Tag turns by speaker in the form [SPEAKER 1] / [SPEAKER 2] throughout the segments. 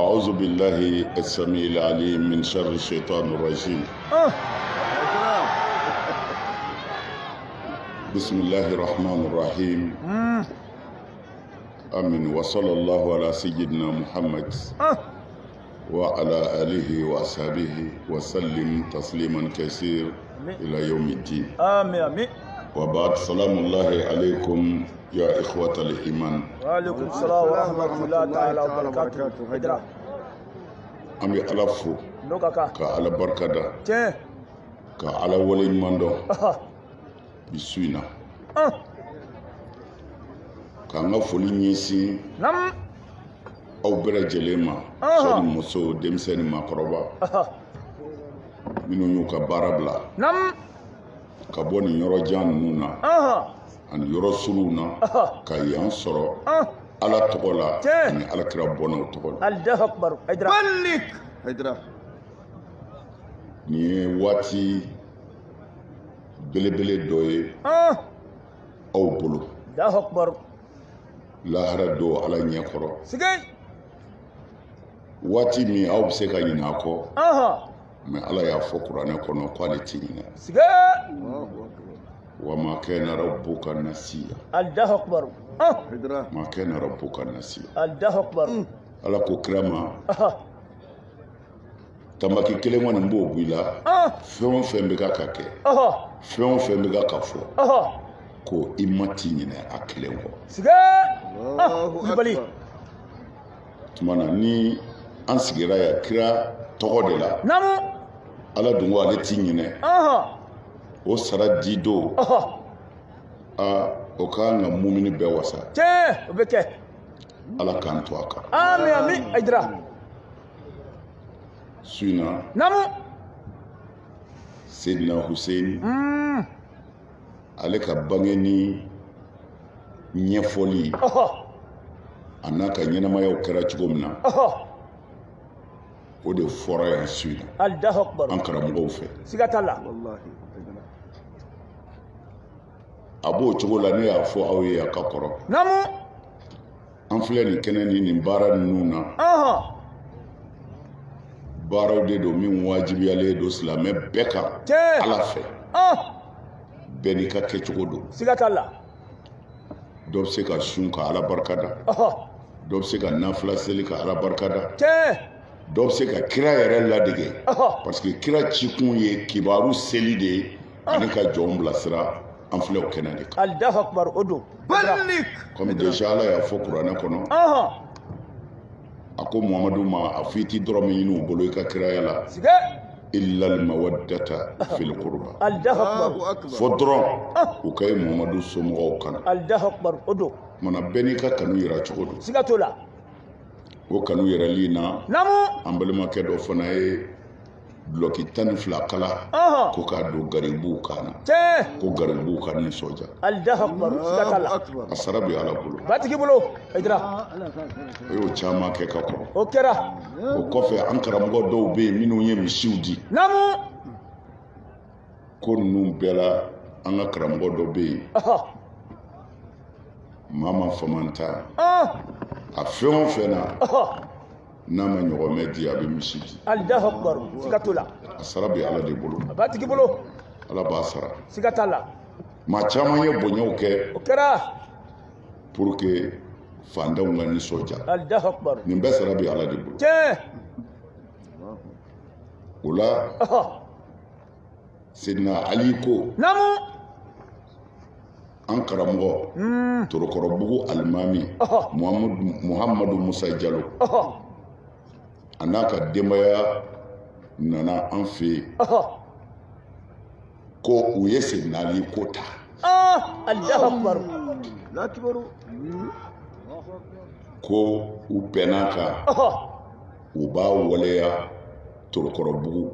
[SPEAKER 1] أعوذ بالله السميع العليم من شر الشيطان الرجيم. بسم الله الرحمن الرحيم. آمين. وصلى الله على سيدنا محمد وعلى آله وأصحابه وسلم تسليما كثيرا إلى يوم الدين.
[SPEAKER 2] آمين آمين.
[SPEAKER 1] وبعد سلام الله عليكم يا إخوة الإيمان.
[SPEAKER 2] وعليكم السلام ورحمة الله تعالى وبركاته. هجرة.
[SPEAKER 1] أمي ألفو.
[SPEAKER 2] نوكاكا.
[SPEAKER 1] كعلى بركة.
[SPEAKER 2] تين.
[SPEAKER 1] كعلى ولي مندو. بسوينا. كأنا فلين يسي.
[SPEAKER 2] نعم.
[SPEAKER 1] أو برجلما. شان مسو دمسني ما كربا. منو يوكا باربلا.
[SPEAKER 2] نعم.
[SPEAKER 1] كابوني يورو جان نونا. ani yɔrɔ suru na ka yan sɔrɔ ala tɔgɔ la ani ala kira bɔnnaw tɔgɔ la.
[SPEAKER 2] Allahu akbar. Balik.
[SPEAKER 1] Nin ye waati belebele dɔ ye aw bolo.
[SPEAKER 2] Allahu akbar.
[SPEAKER 1] Lahara don ala ɲɛ kɔrɔ.
[SPEAKER 2] Sigay.
[SPEAKER 1] Waati min aw bɛ se ka ɲinɛ a kɔ. Mais ala y'a fɔ kuranɛ kɔnɔ k'ale ti ɲinɛ.
[SPEAKER 2] Sigay.
[SPEAKER 1] وما كان ربك نسيا.
[SPEAKER 2] الله أكبر.
[SPEAKER 1] ما كان ربك نسيا.
[SPEAKER 2] الله أكبر.
[SPEAKER 1] على كوكرما. تماكي كلمة نبو بيلا. فيون فين بيجا كاكي. فيون فين بيجا كافو. كو إماتيني أكلمه.
[SPEAKER 2] سجى. يبالي.
[SPEAKER 1] تمانا ني أنسجرا يا كرا تقوللا.
[SPEAKER 2] نامو.
[SPEAKER 1] على دعوة لتيني. O sara di do o kan ka mumini bɛɛ wasa.
[SPEAKER 2] Tiɲɛ o bɛ kɛ.
[SPEAKER 1] Ala k'an to a kan.
[SPEAKER 2] Ami ami Aidara.
[SPEAKER 1] Su in na.
[SPEAKER 2] Naamu.
[SPEAKER 1] Seydina Hussein. Ale ka bange ni ɲɛfɔli a n'a ka ɲɛnamayaw kɛra cogo min na o de fɔra yan su in na.
[SPEAKER 2] Allahu akbar.
[SPEAKER 1] An karamɔgɔw fɛ.
[SPEAKER 2] Siga t'a la.
[SPEAKER 1] A b'o cogo la ne y'a fɔ aw ye a ka kɔrɔ.
[SPEAKER 2] Naamu.
[SPEAKER 1] An filɛ nin kɛnɛ ni nin baara ninnu na. Baaraw de don min wajibiyalen don silamɛ bɛɛ kan Ala fɛ. Bɛɛ n'i ka kɛcogo don.
[SPEAKER 2] Siga t'a la.
[SPEAKER 1] Dɔ bɛ se ka sun ka Ala barika da. Dɔ bɛ se ka nafila seli ka Ala barika da. Dɔ bɛ se ka kira yɛrɛ ladege. Parce que kira cikun ye kibaru seli de ye ani ka jɔnw bilasira. An filɛ o kɛnɛ de kan.
[SPEAKER 2] Allahu akbar o don. Balik.
[SPEAKER 1] Comme déjà Ala y'a fɔ kuranɛ kɔnɔ. A ko Muhamadu ma a fɔ i ti dɔrɔmɛ ɲini u bolo i ka kiraya la. Illa al-mawaddata fil qurba.
[SPEAKER 2] Allahu akbar.
[SPEAKER 1] Fɔ dɔrɔn u ka ye Muhamadu somɔgɔw kan.
[SPEAKER 2] Allahu akbar o don.
[SPEAKER 1] Mana bɛɛ n'i ka kanu yira cogo don.
[SPEAKER 2] Siga t'o la.
[SPEAKER 1] O kanu yɛrɛli na.
[SPEAKER 2] Naamu.
[SPEAKER 1] An balimakɛ dɔ fana ye duloki 12 kala ko k'a don garibuw kan na. Ko garibuw ka nisɔndiya.
[SPEAKER 2] Allahu akbar. Siga t'a la.
[SPEAKER 1] A sara bɛ Ala bolo.
[SPEAKER 2] Batigi bolo Aidara.
[SPEAKER 1] O y'o caman kɛ ka kɔrɔ.
[SPEAKER 2] O kɛra.
[SPEAKER 1] O kɔfɛ an karamɔgɔ dɔw bɛ yen minnu ye misiw di.
[SPEAKER 2] Naamu.
[SPEAKER 1] Ko ninnu bɛɛ la an ka karamɔgɔ dɔ bɛ yen. Maa ma fama ta. A fɛn o fɛn na. N'a ma ɲɔgɔn di a bɛ misi di.
[SPEAKER 2] Allahu akbar. Siga t'o la.
[SPEAKER 1] A sara bɛ Ala de bolo.
[SPEAKER 2] Batigi bolo.
[SPEAKER 1] Ala b'a sara.
[SPEAKER 2] Siga t'a la.
[SPEAKER 1] Maa caman ye bonyaw kɛ.
[SPEAKER 2] O kɛra.
[SPEAKER 1] Pour que fantanw ka nisɔndiya.
[SPEAKER 2] Allahu akbar.
[SPEAKER 1] Nin bɛɛ sara bɛ Ala de bolo. O la Seydina Ali ko.
[SPEAKER 2] Naamu.
[SPEAKER 1] An karamɔgɔ Torokɔrɔbugu Alimami Muhamadu Musa Jalo a n'a ka denbaya nana an fɛ yen ko u ye Seydina Ali ko ta.
[SPEAKER 2] Allahu akbar.
[SPEAKER 1] Ko u bɛn'a kan u b'a waleya Torokɔrɔbugu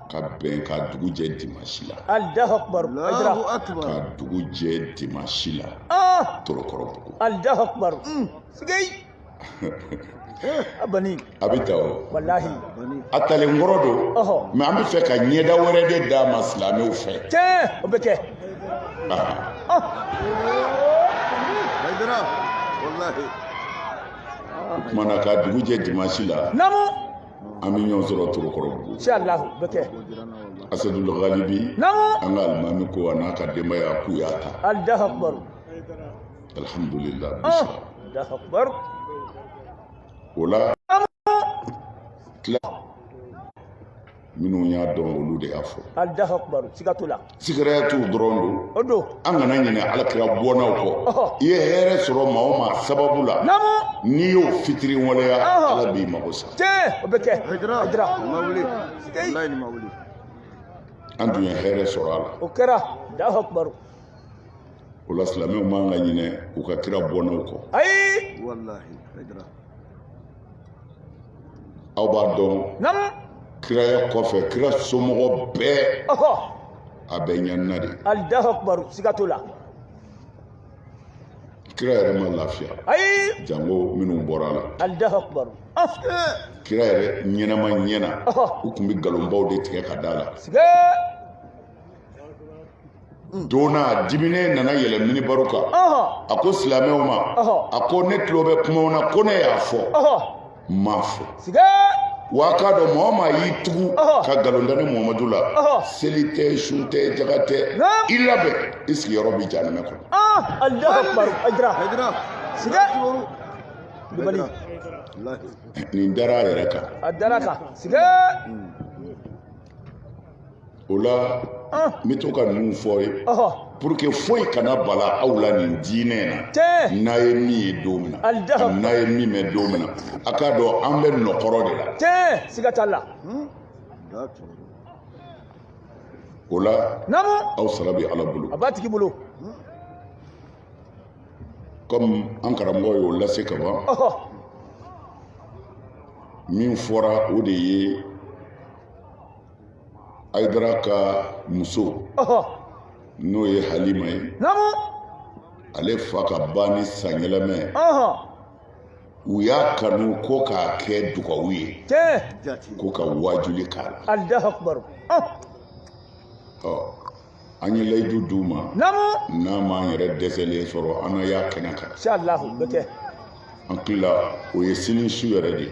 [SPEAKER 1] ka bɛn ka dugu jɛ dimanche la.
[SPEAKER 2] Allahu akbar.
[SPEAKER 1] Ka dugu jɛ dimanche la Torokɔrɔbugu.
[SPEAKER 2] Allahu akbar. Sigay. Abani.
[SPEAKER 1] A bɛ taa o.
[SPEAKER 2] Wallahi.
[SPEAKER 1] A talen kɔrɔ don. Mais an bɛ fɛ ka ɲɛda wɛrɛ de d'a ma silamɛw fɛ.
[SPEAKER 2] Tiɲɛ o bɛ kɛ.
[SPEAKER 1] kumana ka dugu jɛ dimanche la
[SPEAKER 2] namu
[SPEAKER 1] an bɛ ɲɔgɔn sɔrɔ Torokɔrɔbugu
[SPEAKER 2] inshallah beke
[SPEAKER 1] Asadul Ghalibi
[SPEAKER 2] namu
[SPEAKER 1] an ka alimami ko a n'a ka denbaya k'u y'a ta
[SPEAKER 2] Allahu akbar
[SPEAKER 1] alhamdulillah bisa
[SPEAKER 2] Allahu akbar
[SPEAKER 1] o la tila minnu y'a dɔn olu de y'a fɔ
[SPEAKER 2] Allahu akbar sigatula
[SPEAKER 1] sigɛrɛya t'u dɔrɔn don
[SPEAKER 2] odo
[SPEAKER 1] an kana ɲinɛ alakira bɔnnaw kɔ i ye hɛrɛ sɔrɔ maa o maa sababu la
[SPEAKER 2] namu
[SPEAKER 1] n'i y'o fitiri waleya ala b'i mago sa
[SPEAKER 2] o beke
[SPEAKER 3] hijra mawuli wallahi ni mawuli
[SPEAKER 1] an tun ye hɛrɛ sɔrɔ a la
[SPEAKER 2] o kɛra Allahu akbar
[SPEAKER 1] o la silamɛw man ka ɲinɛ u ka kira bɔnnaw kɔ
[SPEAKER 2] ayi
[SPEAKER 3] wallahi hijra
[SPEAKER 1] aw b'a dɔn
[SPEAKER 2] namu
[SPEAKER 1] kiraya kɔfɛ kira somɔgɔ bɛɛ a bɛɛ ɲanina de
[SPEAKER 2] Allahu akbar sigatula
[SPEAKER 1] kira yɛrɛ ma lafiya
[SPEAKER 2] ayi
[SPEAKER 1] jango minnu bɔra la
[SPEAKER 2] Allahu akbar
[SPEAKER 1] kira yɛrɛ ɲɛnama ɲɛna u tun bɛ nkalonbaw de tigɛ ka da la
[SPEAKER 2] sige
[SPEAKER 1] donna a diminen nana yɛlɛ minibaru kan a ko silamɛw ma a ko ne tulo bɛ kumaw na ko ne y'a fɔ n m'a fɔ
[SPEAKER 2] sige
[SPEAKER 1] wa k'a dɔn maa o maa y'i tugu ka nkalon da ne Muhamadu la seli tɛ su tɛ jaga tɛ i labɛn i sigiyɔrɔ bɛ jahanama kɔnɔ
[SPEAKER 2] Allahu akbar
[SPEAKER 3] hijra
[SPEAKER 2] sige dibali
[SPEAKER 1] nin dara a yɛrɛ kan
[SPEAKER 2] a dara kan sige
[SPEAKER 1] o la n bɛ to ka ninnu fɔ ye pour que foyi kana bala aw la nin diinɛ na n'a ye min ye don min na n'a ye min mɛn don min na a k'a dɔn an bɛ nɔkɔrɔ de la
[SPEAKER 2] tiɲɛ siga t'a la
[SPEAKER 1] o la
[SPEAKER 2] namu
[SPEAKER 1] aw sara bɛ ala bolo
[SPEAKER 2] a b'a tigi bolo
[SPEAKER 1] comme an karamɔgɔ y'o lase ka ban min fɔra o de ye Ayidara ka muso n'o ye Halima ye
[SPEAKER 2] namu
[SPEAKER 1] ale fa ka ban ni san yɛlɛmɛ u y'a kanu ko k'a kɛ dugawu ye
[SPEAKER 2] tiɲɛ
[SPEAKER 1] ko ka wajuli k'a la
[SPEAKER 2] Allahu akbar
[SPEAKER 1] an ye layidu d'u ma
[SPEAKER 2] namu
[SPEAKER 1] n'a m'an yɛrɛ dɛsɛlen sɔrɔ an na y'a kɛnɛ kan
[SPEAKER 2] inshallah beke
[SPEAKER 1] an tilala o ye sini su yɛrɛ de ye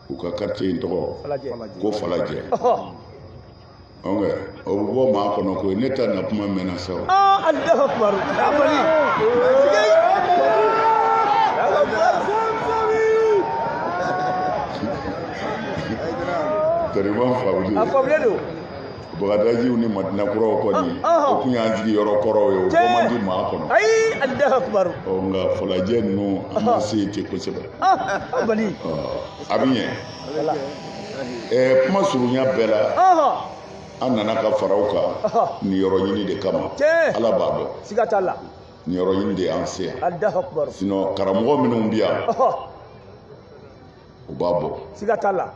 [SPEAKER 1] u ka quartier in tɔgɔ ko Falajɛ o bɛ bɔ maa kɔnɔ ko ne ta na kuma mɛnna sa
[SPEAKER 2] Allahu akbar
[SPEAKER 1] tɛrɛman
[SPEAKER 2] a faamulen don
[SPEAKER 1] Bagadajiw ni Madinakuraw kɔni o tun y'an sigi yɔrɔ kɔrɔw ye o ko man di maa kɔnɔ
[SPEAKER 2] ayi Allahu akbar
[SPEAKER 1] nka Falajɛ ninnu an ma se yen ten kosɛbɛ
[SPEAKER 2] bali
[SPEAKER 1] a bɛ ɲɛ kuma surunya bɛɛ la an nana ka faraw kan nin yɔrɔ ɲini de kama ala b'a dɔn
[SPEAKER 2] siga t'a la
[SPEAKER 1] nin yɔrɔ ɲini de y'an se yan
[SPEAKER 2] Allahu akbar
[SPEAKER 1] sinon karamɔgɔ minnu bɛ yan u b'a bɔ
[SPEAKER 2] siga t'a la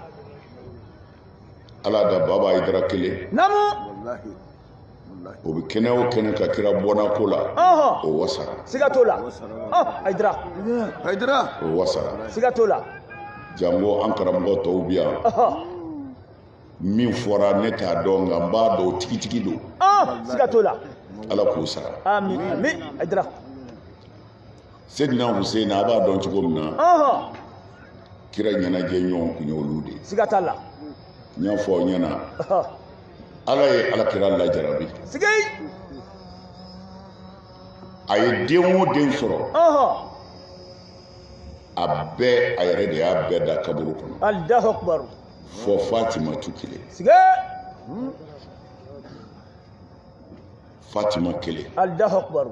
[SPEAKER 1] ala da baba Ayidara kelen
[SPEAKER 2] namu
[SPEAKER 1] o bɛ kɛnɛ o kɛnɛ ka kira bɔnna ko la o wasara
[SPEAKER 2] siga t'o la Ayidara
[SPEAKER 1] o wasara
[SPEAKER 2] siga t'o la
[SPEAKER 1] jango an karamɔgɔ tɔw bɛ yan min fɔra ne t'a dɔn nka n b'a dɔn tigitigi don
[SPEAKER 2] siga t'o la
[SPEAKER 1] ala k'o sara
[SPEAKER 2] amin amin Ayidara
[SPEAKER 1] Sedina Hussein a b'a dɔn cogo min na kira ɲɛnajɛ ɲɔgɔn kun ye olu de
[SPEAKER 2] siga t'a la
[SPEAKER 1] n y'a fɔ aw ɲɛna ala ye alakira lajarabi
[SPEAKER 2] sigi
[SPEAKER 1] a ye den o den sɔrɔ a bɛɛ a yɛrɛ de y'a bɛɛ da kaburu kɔnɔ
[SPEAKER 2] Allahu akbar
[SPEAKER 1] fɔ Fatima tu kelen
[SPEAKER 2] sigi
[SPEAKER 1] Fatima kelen
[SPEAKER 2] Allahu akbar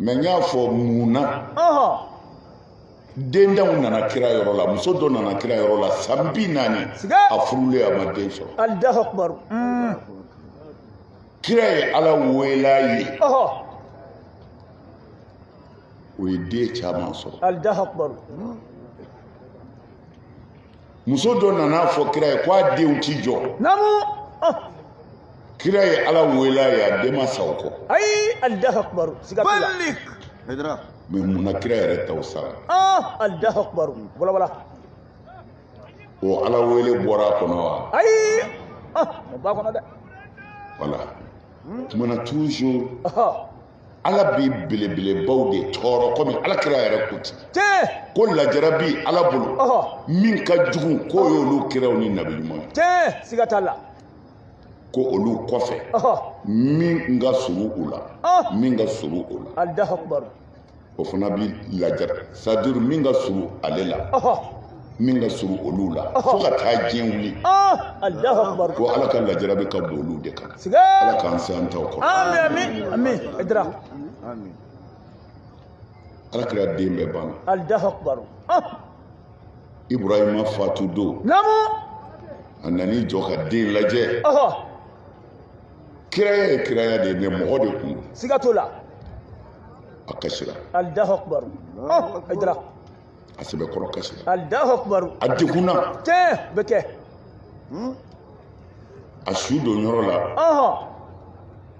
[SPEAKER 1] mɛ n y'a fɔ mun na dendenw nana kira yɔrɔ la muso dɔ nana kira yɔrɔ la san 40 a furulen a ma den sɔrɔ
[SPEAKER 2] Allahu akbar
[SPEAKER 1] kira ye ala wela ye o ye den caman sɔrɔ
[SPEAKER 2] Allahu akbar
[SPEAKER 1] muso dɔ nana fɔ kira ye k'a denw ti jɔ
[SPEAKER 2] namu
[SPEAKER 1] kira ye ala wela ye a den ma sa o kɔ
[SPEAKER 2] ayi Allahu akbar siga t'o la
[SPEAKER 1] mɛ munna kira yɛrɛ t'aw sara
[SPEAKER 2] Allahu akbar wala wala
[SPEAKER 1] o ala wele bɔra a kɔnɔ wa
[SPEAKER 2] ayi o b'a kɔnɔ dɛ
[SPEAKER 1] voilà tumana toujours ala bi belebelebaw de tɔɔrɔ komi alakira yɛrɛ ko ten ko lajara bi ala bolo min ka jugu k'o y'olu kiraw ni nabi ɲuman
[SPEAKER 2] ye siga t'a la
[SPEAKER 1] ko olu kɔfɛ min ka surun u la min ka surun u la
[SPEAKER 2] Allahu akbar
[SPEAKER 1] o fana bi lajara c'est-à-dire min ka surun ale la min ka surun olu la fo ka taa diɲɛ wuli
[SPEAKER 2] Allahu akbar
[SPEAKER 1] ko ala ka lajara bɛ ka bon olu de kan
[SPEAKER 2] siga
[SPEAKER 1] ala k'an se an taw kɔrɔ
[SPEAKER 2] amin amin idra
[SPEAKER 3] Amin.
[SPEAKER 1] alakira den bɛɛ banna
[SPEAKER 2] Allahu akbar
[SPEAKER 1] ibrahima fatu don
[SPEAKER 2] namu
[SPEAKER 1] a nan'i jɔ ka den lajɛ kiraya ye kiraya de ye mais mɔgɔ de kun don
[SPEAKER 2] siga t'o la
[SPEAKER 1] a kasira
[SPEAKER 2] Allahu akbar idra
[SPEAKER 1] a sɛbɛkɔrɔ kasira
[SPEAKER 2] Allahu akbar
[SPEAKER 1] a degunna
[SPEAKER 2] bɛ kɛ
[SPEAKER 1] a su don yɔrɔ la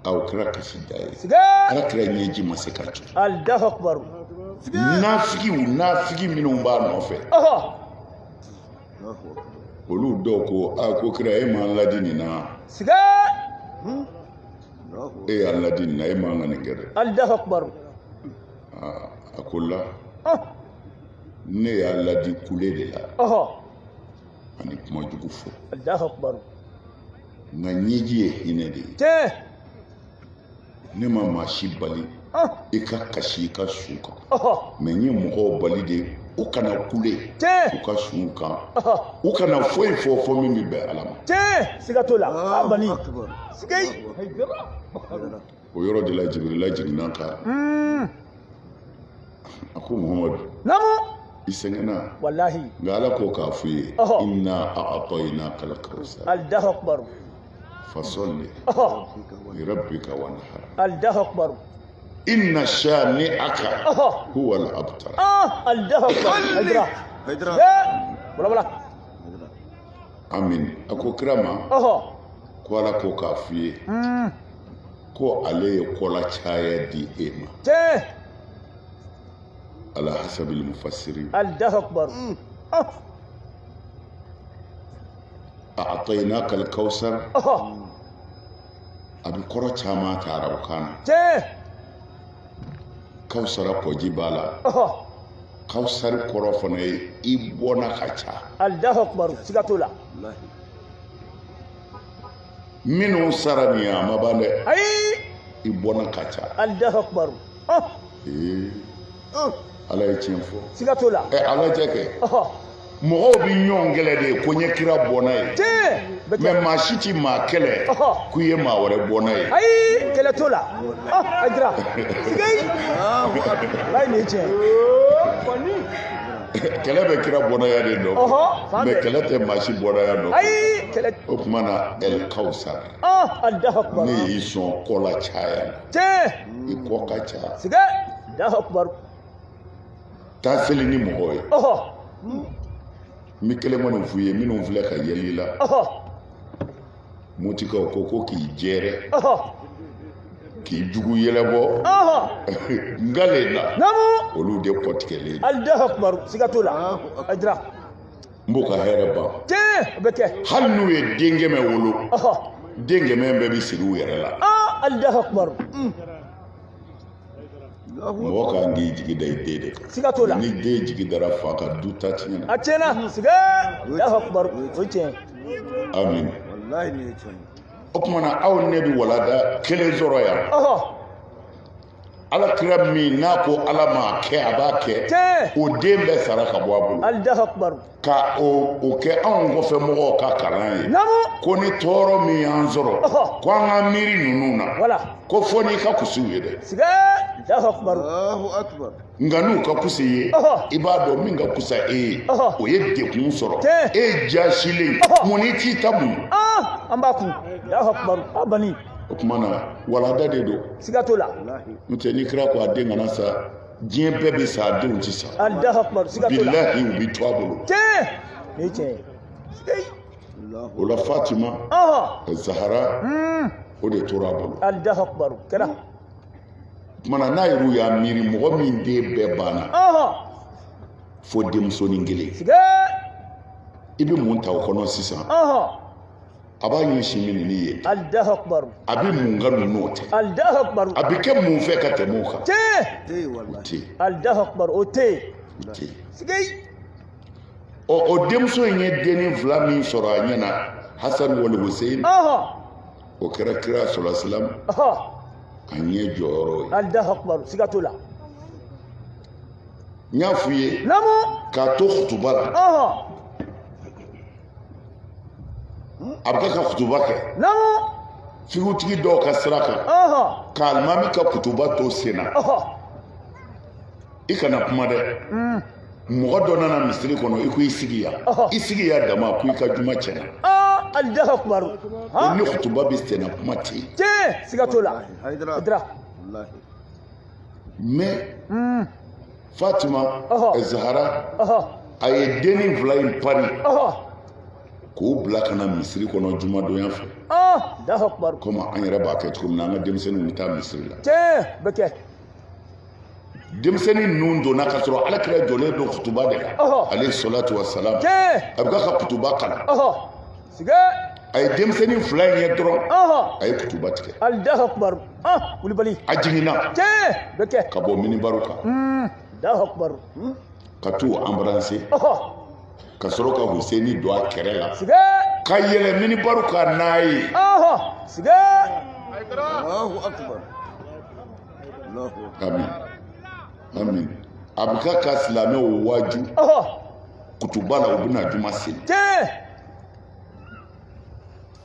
[SPEAKER 1] aw kira kasi da ye
[SPEAKER 2] siga
[SPEAKER 1] ala kira ɲɛji ma se ka jɔ
[SPEAKER 2] Allahu akbar
[SPEAKER 1] nafigi minnu b'a nɔfɛ olu dɔw ko ko kira e m'an ladi nin na
[SPEAKER 2] siga
[SPEAKER 1] e y'an ladi nin na e m'an ka nin kɛ dɛ
[SPEAKER 2] Allahu akbar
[SPEAKER 1] a ko la ne y'a ladi kule de la ani kuma jugu fɔ
[SPEAKER 2] Allahu akbar
[SPEAKER 1] nka ɲɛji ye hinɛ de ye ne ma maa si bali i ka kasi i ka sun kan mais n ye mɔgɔw bali de u kana kule u ka sun kan u kana foyi fɔ min bɛ bɛn ala ma
[SPEAKER 2] siga t'o la bani siga
[SPEAKER 1] o yɔrɔ de la jibirila jiginna kan a ko muhamadu i sɛgɛnna
[SPEAKER 2] wallahi
[SPEAKER 1] nka ala ko k'a fɔ i ye inna a'tayinaka al-kawsar
[SPEAKER 2] Allahu akbar
[SPEAKER 1] fasalli lirabbika wanhar
[SPEAKER 2] Allahu akbar
[SPEAKER 1] inna shani'aka huwa al-abtar
[SPEAKER 2] Allahu akbar
[SPEAKER 3] Haidara.
[SPEAKER 2] Bala
[SPEAKER 1] amin a ko kira ma ko ala ko k'a fɔ i ye ko ale ye kɔla caya di e ma ala hasabil mufassirin
[SPEAKER 2] Allahu akbar
[SPEAKER 1] a'tainaka al-kawsar a bɛ kɔrɔ caman ta arabukan na kawsara kɔji b'a la kawsari kɔrɔ fana ye i bɔnna ka ca
[SPEAKER 2] Allahu akbar siga t'o la
[SPEAKER 1] minnu sara nin ye a ma ban dɛ
[SPEAKER 2] ayi
[SPEAKER 1] i bɔnna ka ca
[SPEAKER 2] Allahu akbar
[SPEAKER 1] ala ye tiɲɛ fɔ
[SPEAKER 2] siga t'o la
[SPEAKER 1] ala jɛ kɛ mɔgɔw bɛ ɲɔgɔn kɛlɛ de ko n ye kira bɔnna ye mais maa si ti maa kɛlɛ k'u ye maa wɛrɛ bɔnna ye
[SPEAKER 2] ayi kɛlɛ t'o la ajira siga ayi nin ye tiɲɛ
[SPEAKER 1] kɛlɛ bɛ kira bɔnnaya de dɔn mais kɛlɛ tɛ maa si bɔnnaya dɔn
[SPEAKER 2] ayi kɛlɛ
[SPEAKER 1] o tuma na el kawsar
[SPEAKER 2] Allahu akbar
[SPEAKER 1] ne y'i sɔn kɔ la caya i kɔ ka ca
[SPEAKER 2] siga Allahu akbar
[SPEAKER 1] taa seli ni mɔgɔw ye n bɛ kelen kɔni f'u ye minnu filɛ ka yɛlɛ i la mutikaw ko k'i jɛrɛ k'i jugu yɛlɛbɔ ngale la olu de kɔtigɛlen
[SPEAKER 2] Allahu akbar siga t'o la ajira
[SPEAKER 1] n b'u ka hɛrɛ ban
[SPEAKER 2] bɛ kɛ
[SPEAKER 1] hali n'u ye denkɛmɛ wolo denkɛmɛ bɛɛ bɛ sigi u yɛrɛ la
[SPEAKER 2] Allahu akbar
[SPEAKER 1] mɔgɔ kan k'i jigi da i den de kan
[SPEAKER 2] siga t'o la
[SPEAKER 1] ni den jigi dara fa ka du ta tiɲɛna
[SPEAKER 2] a tiɲɛna siga Allahu akbar o tiɲɛ
[SPEAKER 1] amin
[SPEAKER 3] Wallahi ne ye tiɲɛ
[SPEAKER 1] o tuma na aw ne bɛ walada kelen sɔrɔ yan ala kira min n'a ko ala m'a kɛ a b'a kɛ o den bɛɛ sara ka bɔ a bolo
[SPEAKER 2] Allahu akbar
[SPEAKER 1] ka o kɛ anw kɔfɛ mɔgɔw ka kalan ye ko ni tɔɔrɔ min y'an sɔrɔ ko an ka miiri ninnu na ko fɔ n'i ka kusiw ye dɛ
[SPEAKER 2] siga Allahu akbar
[SPEAKER 3] Allahu akbar
[SPEAKER 1] nka n'u ka kusi ye i b'a dɔn min ka kusa e ye o ye dekun sɔrɔ e ye jasilen mun ni t'i ta mun
[SPEAKER 2] an b'a kun Allahu akbar a bani
[SPEAKER 1] o tuma na walada de don
[SPEAKER 2] siga t'o la
[SPEAKER 1] n'o tɛ ni kira ko a den kana sa diɲɛ bɛɛ bɛ sa a denw tɛ sa
[SPEAKER 2] Allahu akbar siga t'o la
[SPEAKER 1] bilahi u bɛ to a bolo
[SPEAKER 2] ni tiɲɛ
[SPEAKER 1] o la Fatima Zahara o de tora a bolo
[SPEAKER 2] Allahu akbar kɛra
[SPEAKER 1] tuma na n'a yɛrɛ y'a miiri mɔgɔ min den bɛɛ banna fo denmusonin kelen
[SPEAKER 2] siga
[SPEAKER 1] i bɛ mun ta o kɔnɔ sisan a b'a ɲɛsin min ni ye
[SPEAKER 2] Allahu akbar
[SPEAKER 1] a bɛ mun ka ninnu tɛ
[SPEAKER 2] Allahu akbar
[SPEAKER 1] a bɛ kɛ mun fɛ ka tɛmɛ o kan
[SPEAKER 3] Tey wallahi.
[SPEAKER 1] tɛ
[SPEAKER 2] Allahu akbar o te
[SPEAKER 1] tɛ
[SPEAKER 2] sigay
[SPEAKER 1] o denmuso in ye denni fila min sɔrɔ a ɲɛna Hasan wal Hussein o kɛra kira sallallahu alaihi wasallam a ɲɛ jɔyɔrɔ ye
[SPEAKER 2] Allahu akbar sigatola
[SPEAKER 1] n y'a f'i ye
[SPEAKER 2] namu
[SPEAKER 1] k'a to kutuba la a bɛ ka kutuba kɛ
[SPEAKER 2] namu
[SPEAKER 1] figutigi dɔw ka sira kan ka alimami ka kutuba to sen na i kana kuma dɛ mɔgɔ dɔ nana misiri kɔnɔ i ko i sigi yan i sigi yan dama ko i ka juma tiɲɛna
[SPEAKER 2] Allahu akbar
[SPEAKER 1] o ni kutuba bɛ sen na kuma tɛ yen
[SPEAKER 2] sigatola
[SPEAKER 3] Haydara.
[SPEAKER 2] Idra
[SPEAKER 3] Wallahi.
[SPEAKER 1] mais Fatima Zahara a ye denni fila in pari k'o bila ka na misiri kɔnɔ jumadonya fɛ
[SPEAKER 2] Allahu akbar
[SPEAKER 1] komi an yɛrɛ b'a kɛ cogo min na an ka denmisɛnninw bɛ taa misiri la
[SPEAKER 2] bɛ kɛ
[SPEAKER 1] denmisɛnnin ninnu donna ka sɔrɔ alakira jɔlen don kutuba de la alayhi salatu wa salam a bɛ ka kutuba kalan
[SPEAKER 2] siga
[SPEAKER 1] a ye denmisɛnnin fila in ye dɔrɔn a ye kutuba tigɛ
[SPEAKER 2] Allahu akbar Kulibali
[SPEAKER 1] a jiginna
[SPEAKER 2] bɛ kɛ
[SPEAKER 1] ka bɔ minibaru kan
[SPEAKER 2] Allahu akbar
[SPEAKER 1] ka t'u embrasser ka sɔrɔ ka Hussein don a kɛrɛ la
[SPEAKER 2] siga
[SPEAKER 1] ka yɛlɛ minibaru kan n'a ye
[SPEAKER 2] siga
[SPEAKER 3] Allahu akbar. Allahu akbar.
[SPEAKER 1] amin amin a bɛ ka silamɛw waaju kutuba la u bɛna juma seli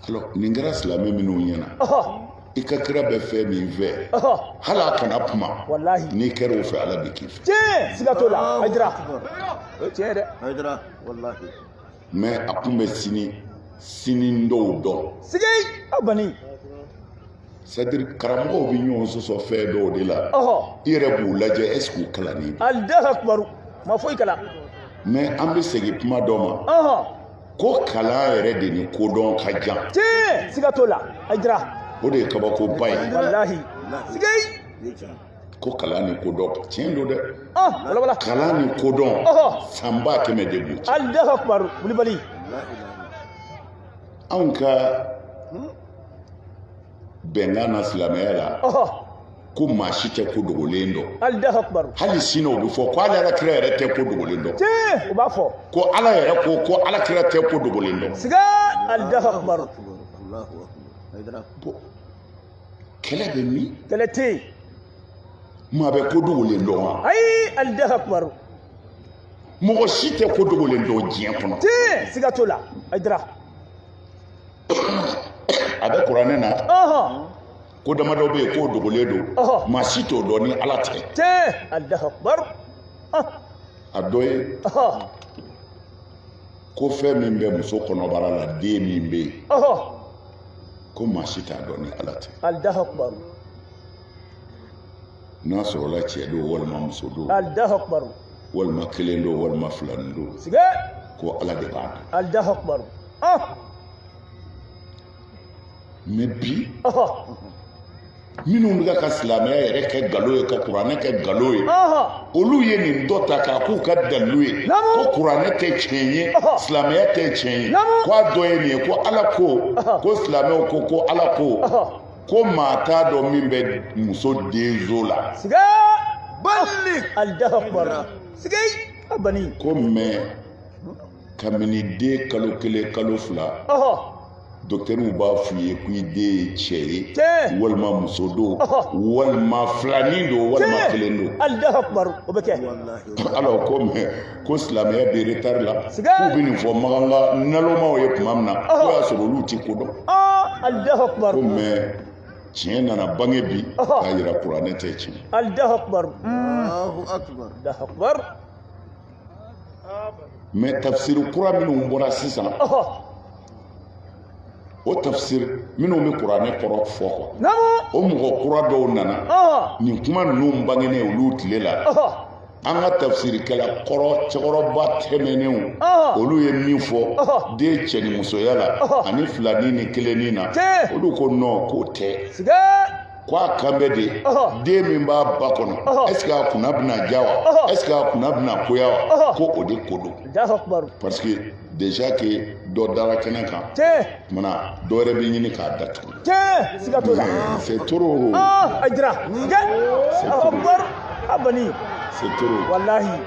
[SPEAKER 1] alors nin kɛra silamɛ minnu ɲɛna i ka kira bɛ fɛn min fɛ hali a kana kuma
[SPEAKER 2] wallahi
[SPEAKER 1] n'i kɛra o fɛ ala bɛ k'i fɛ
[SPEAKER 2] sigatola Haydara tiɲɛ dɛ
[SPEAKER 3] Haydara. Wallahi.
[SPEAKER 1] mais a kun bɛ sini dɔw dɔn
[SPEAKER 2] sigay bani
[SPEAKER 1] c'est à dire karamɔgɔw bɛ ɲɔgɔn sɔsɔ fɛn dɔw de la i yɛrɛ b'u lajɛ est ce que u kalannen don
[SPEAKER 2] Allahu akbar ma foyi kala
[SPEAKER 1] mais an bɛ segin kuma dɔ ma ko kalan yɛrɛ de ni kodɔn ka jan
[SPEAKER 2] sigatola Haydara
[SPEAKER 1] o de ye kabakoba ye
[SPEAKER 2] wallahi sigay
[SPEAKER 1] ko kalan ni kodɔn tiɲɛ don dɛ
[SPEAKER 2] wala
[SPEAKER 1] kalan ni kodɔn sanba kɛmɛ de b'u cɛ
[SPEAKER 2] Allahu akbar Kulibali
[SPEAKER 1] anw ka bɛnkan na silamɛya la ko maa si tɛ ko dogolen dɔn
[SPEAKER 2] Allahu akbar
[SPEAKER 1] hali sini o bɛ fɔ ko ala yɛrɛ kira yɛrɛ tɛ ko dogolen dɔn
[SPEAKER 2] u b'a fɔ
[SPEAKER 1] ko ala yɛrɛ ko ala kira tɛ ko dogolen dɔn
[SPEAKER 2] siga Allahu akbar
[SPEAKER 3] Allahu akbar. Haydara.
[SPEAKER 1] kɛlɛ bɛ min
[SPEAKER 2] kɛlɛ tɛ yen
[SPEAKER 1] maa bɛ ko dogolen dɔn wa
[SPEAKER 2] ayi Allahu akbar
[SPEAKER 1] mɔgɔ si tɛ ko dogolen dɔn diɲɛ kɔnɔ
[SPEAKER 2] sigatola Haydara
[SPEAKER 1] a bɛ kuranɛ na ko damadɔ bɛ yen k'o dogolen don maa si t'o dɔn ni ala tɛ
[SPEAKER 2] Allahu akbar
[SPEAKER 1] a dɔ ye ko fɛn min bɛ muso kɔnɔbara la den min bɛ yen ko maa si t'a dɔn ni ala tɛ
[SPEAKER 2] Allahu akbar
[SPEAKER 1] n'a sɔrɔla cɛ don walima muso don
[SPEAKER 2] Allahu akbar
[SPEAKER 1] walima kelen don walima filanin don
[SPEAKER 2] siga
[SPEAKER 1] ko ala de b'a dɔn
[SPEAKER 2] Allahu akbar
[SPEAKER 1] mais bi minnu bɛ ka silamɛya yɛrɛ kɛ nkalon ye ka kuranɛ kɛ nkalon ye olu ye nin dɔ ta k'a k'u ka dalilu ye ko kuranɛ tɛ tiɲɛ ye silamɛya tɛ tiɲɛ ye ko a dɔ ye nin ye ko ala ko silamɛw ko ala ko maa t'a dɔn min bɛ muso denzo la
[SPEAKER 2] siga balik Allahu akbar siga bani
[SPEAKER 1] ko mais kabini den kalo kelen kalo fila docteurw b'a f'i ye ko i den ye cɛ ye walima muso don walima filanin don walima kelen don
[SPEAKER 2] Allahu akbar o bɛ kɛ
[SPEAKER 1] alors ko mais ko silamɛya bɛ retard la k'u bɛ nin fɔ maganga nalomaw ye tuma min na ko y'a sɔrɔ olu tɛ ko dɔn
[SPEAKER 2] Allahu akbar
[SPEAKER 1] ko mais tiɲɛ nana bange bi k'a yira kuranɛ tɛ tiɲɛ
[SPEAKER 2] Allahu akbar
[SPEAKER 3] Allahu akbar.
[SPEAKER 2] Allahu akbar
[SPEAKER 1] mais tafsir kura minnu bɔra sisan o tafsir minnu bɛ kuranɛ kɔrɔ fɔ quoi o mɔgɔ kura dɔw nana nin kuma ninnu bangenen olu tile la an ka tafsirikɛla cɛkɔrɔba tɛmɛnenw olu ye min fɔ den cɛ ni musoya la ani filanin ni kelennin na olu ko non k'o tɛ ko a kan bɛ de den min b'a ba kɔnɔ est ce que a kunna bɛna ja wa est ce que a kunna bɛna koya wa ko o de ko don parce que déjà que dɔ dara kɛnɛ kan kumana dɔ wɛrɛ bɛ ɲini k'a datugu
[SPEAKER 2] siga t'o la
[SPEAKER 1] c'est trop
[SPEAKER 2] a dira akbar abani
[SPEAKER 1] c'est trop
[SPEAKER 2] wallahi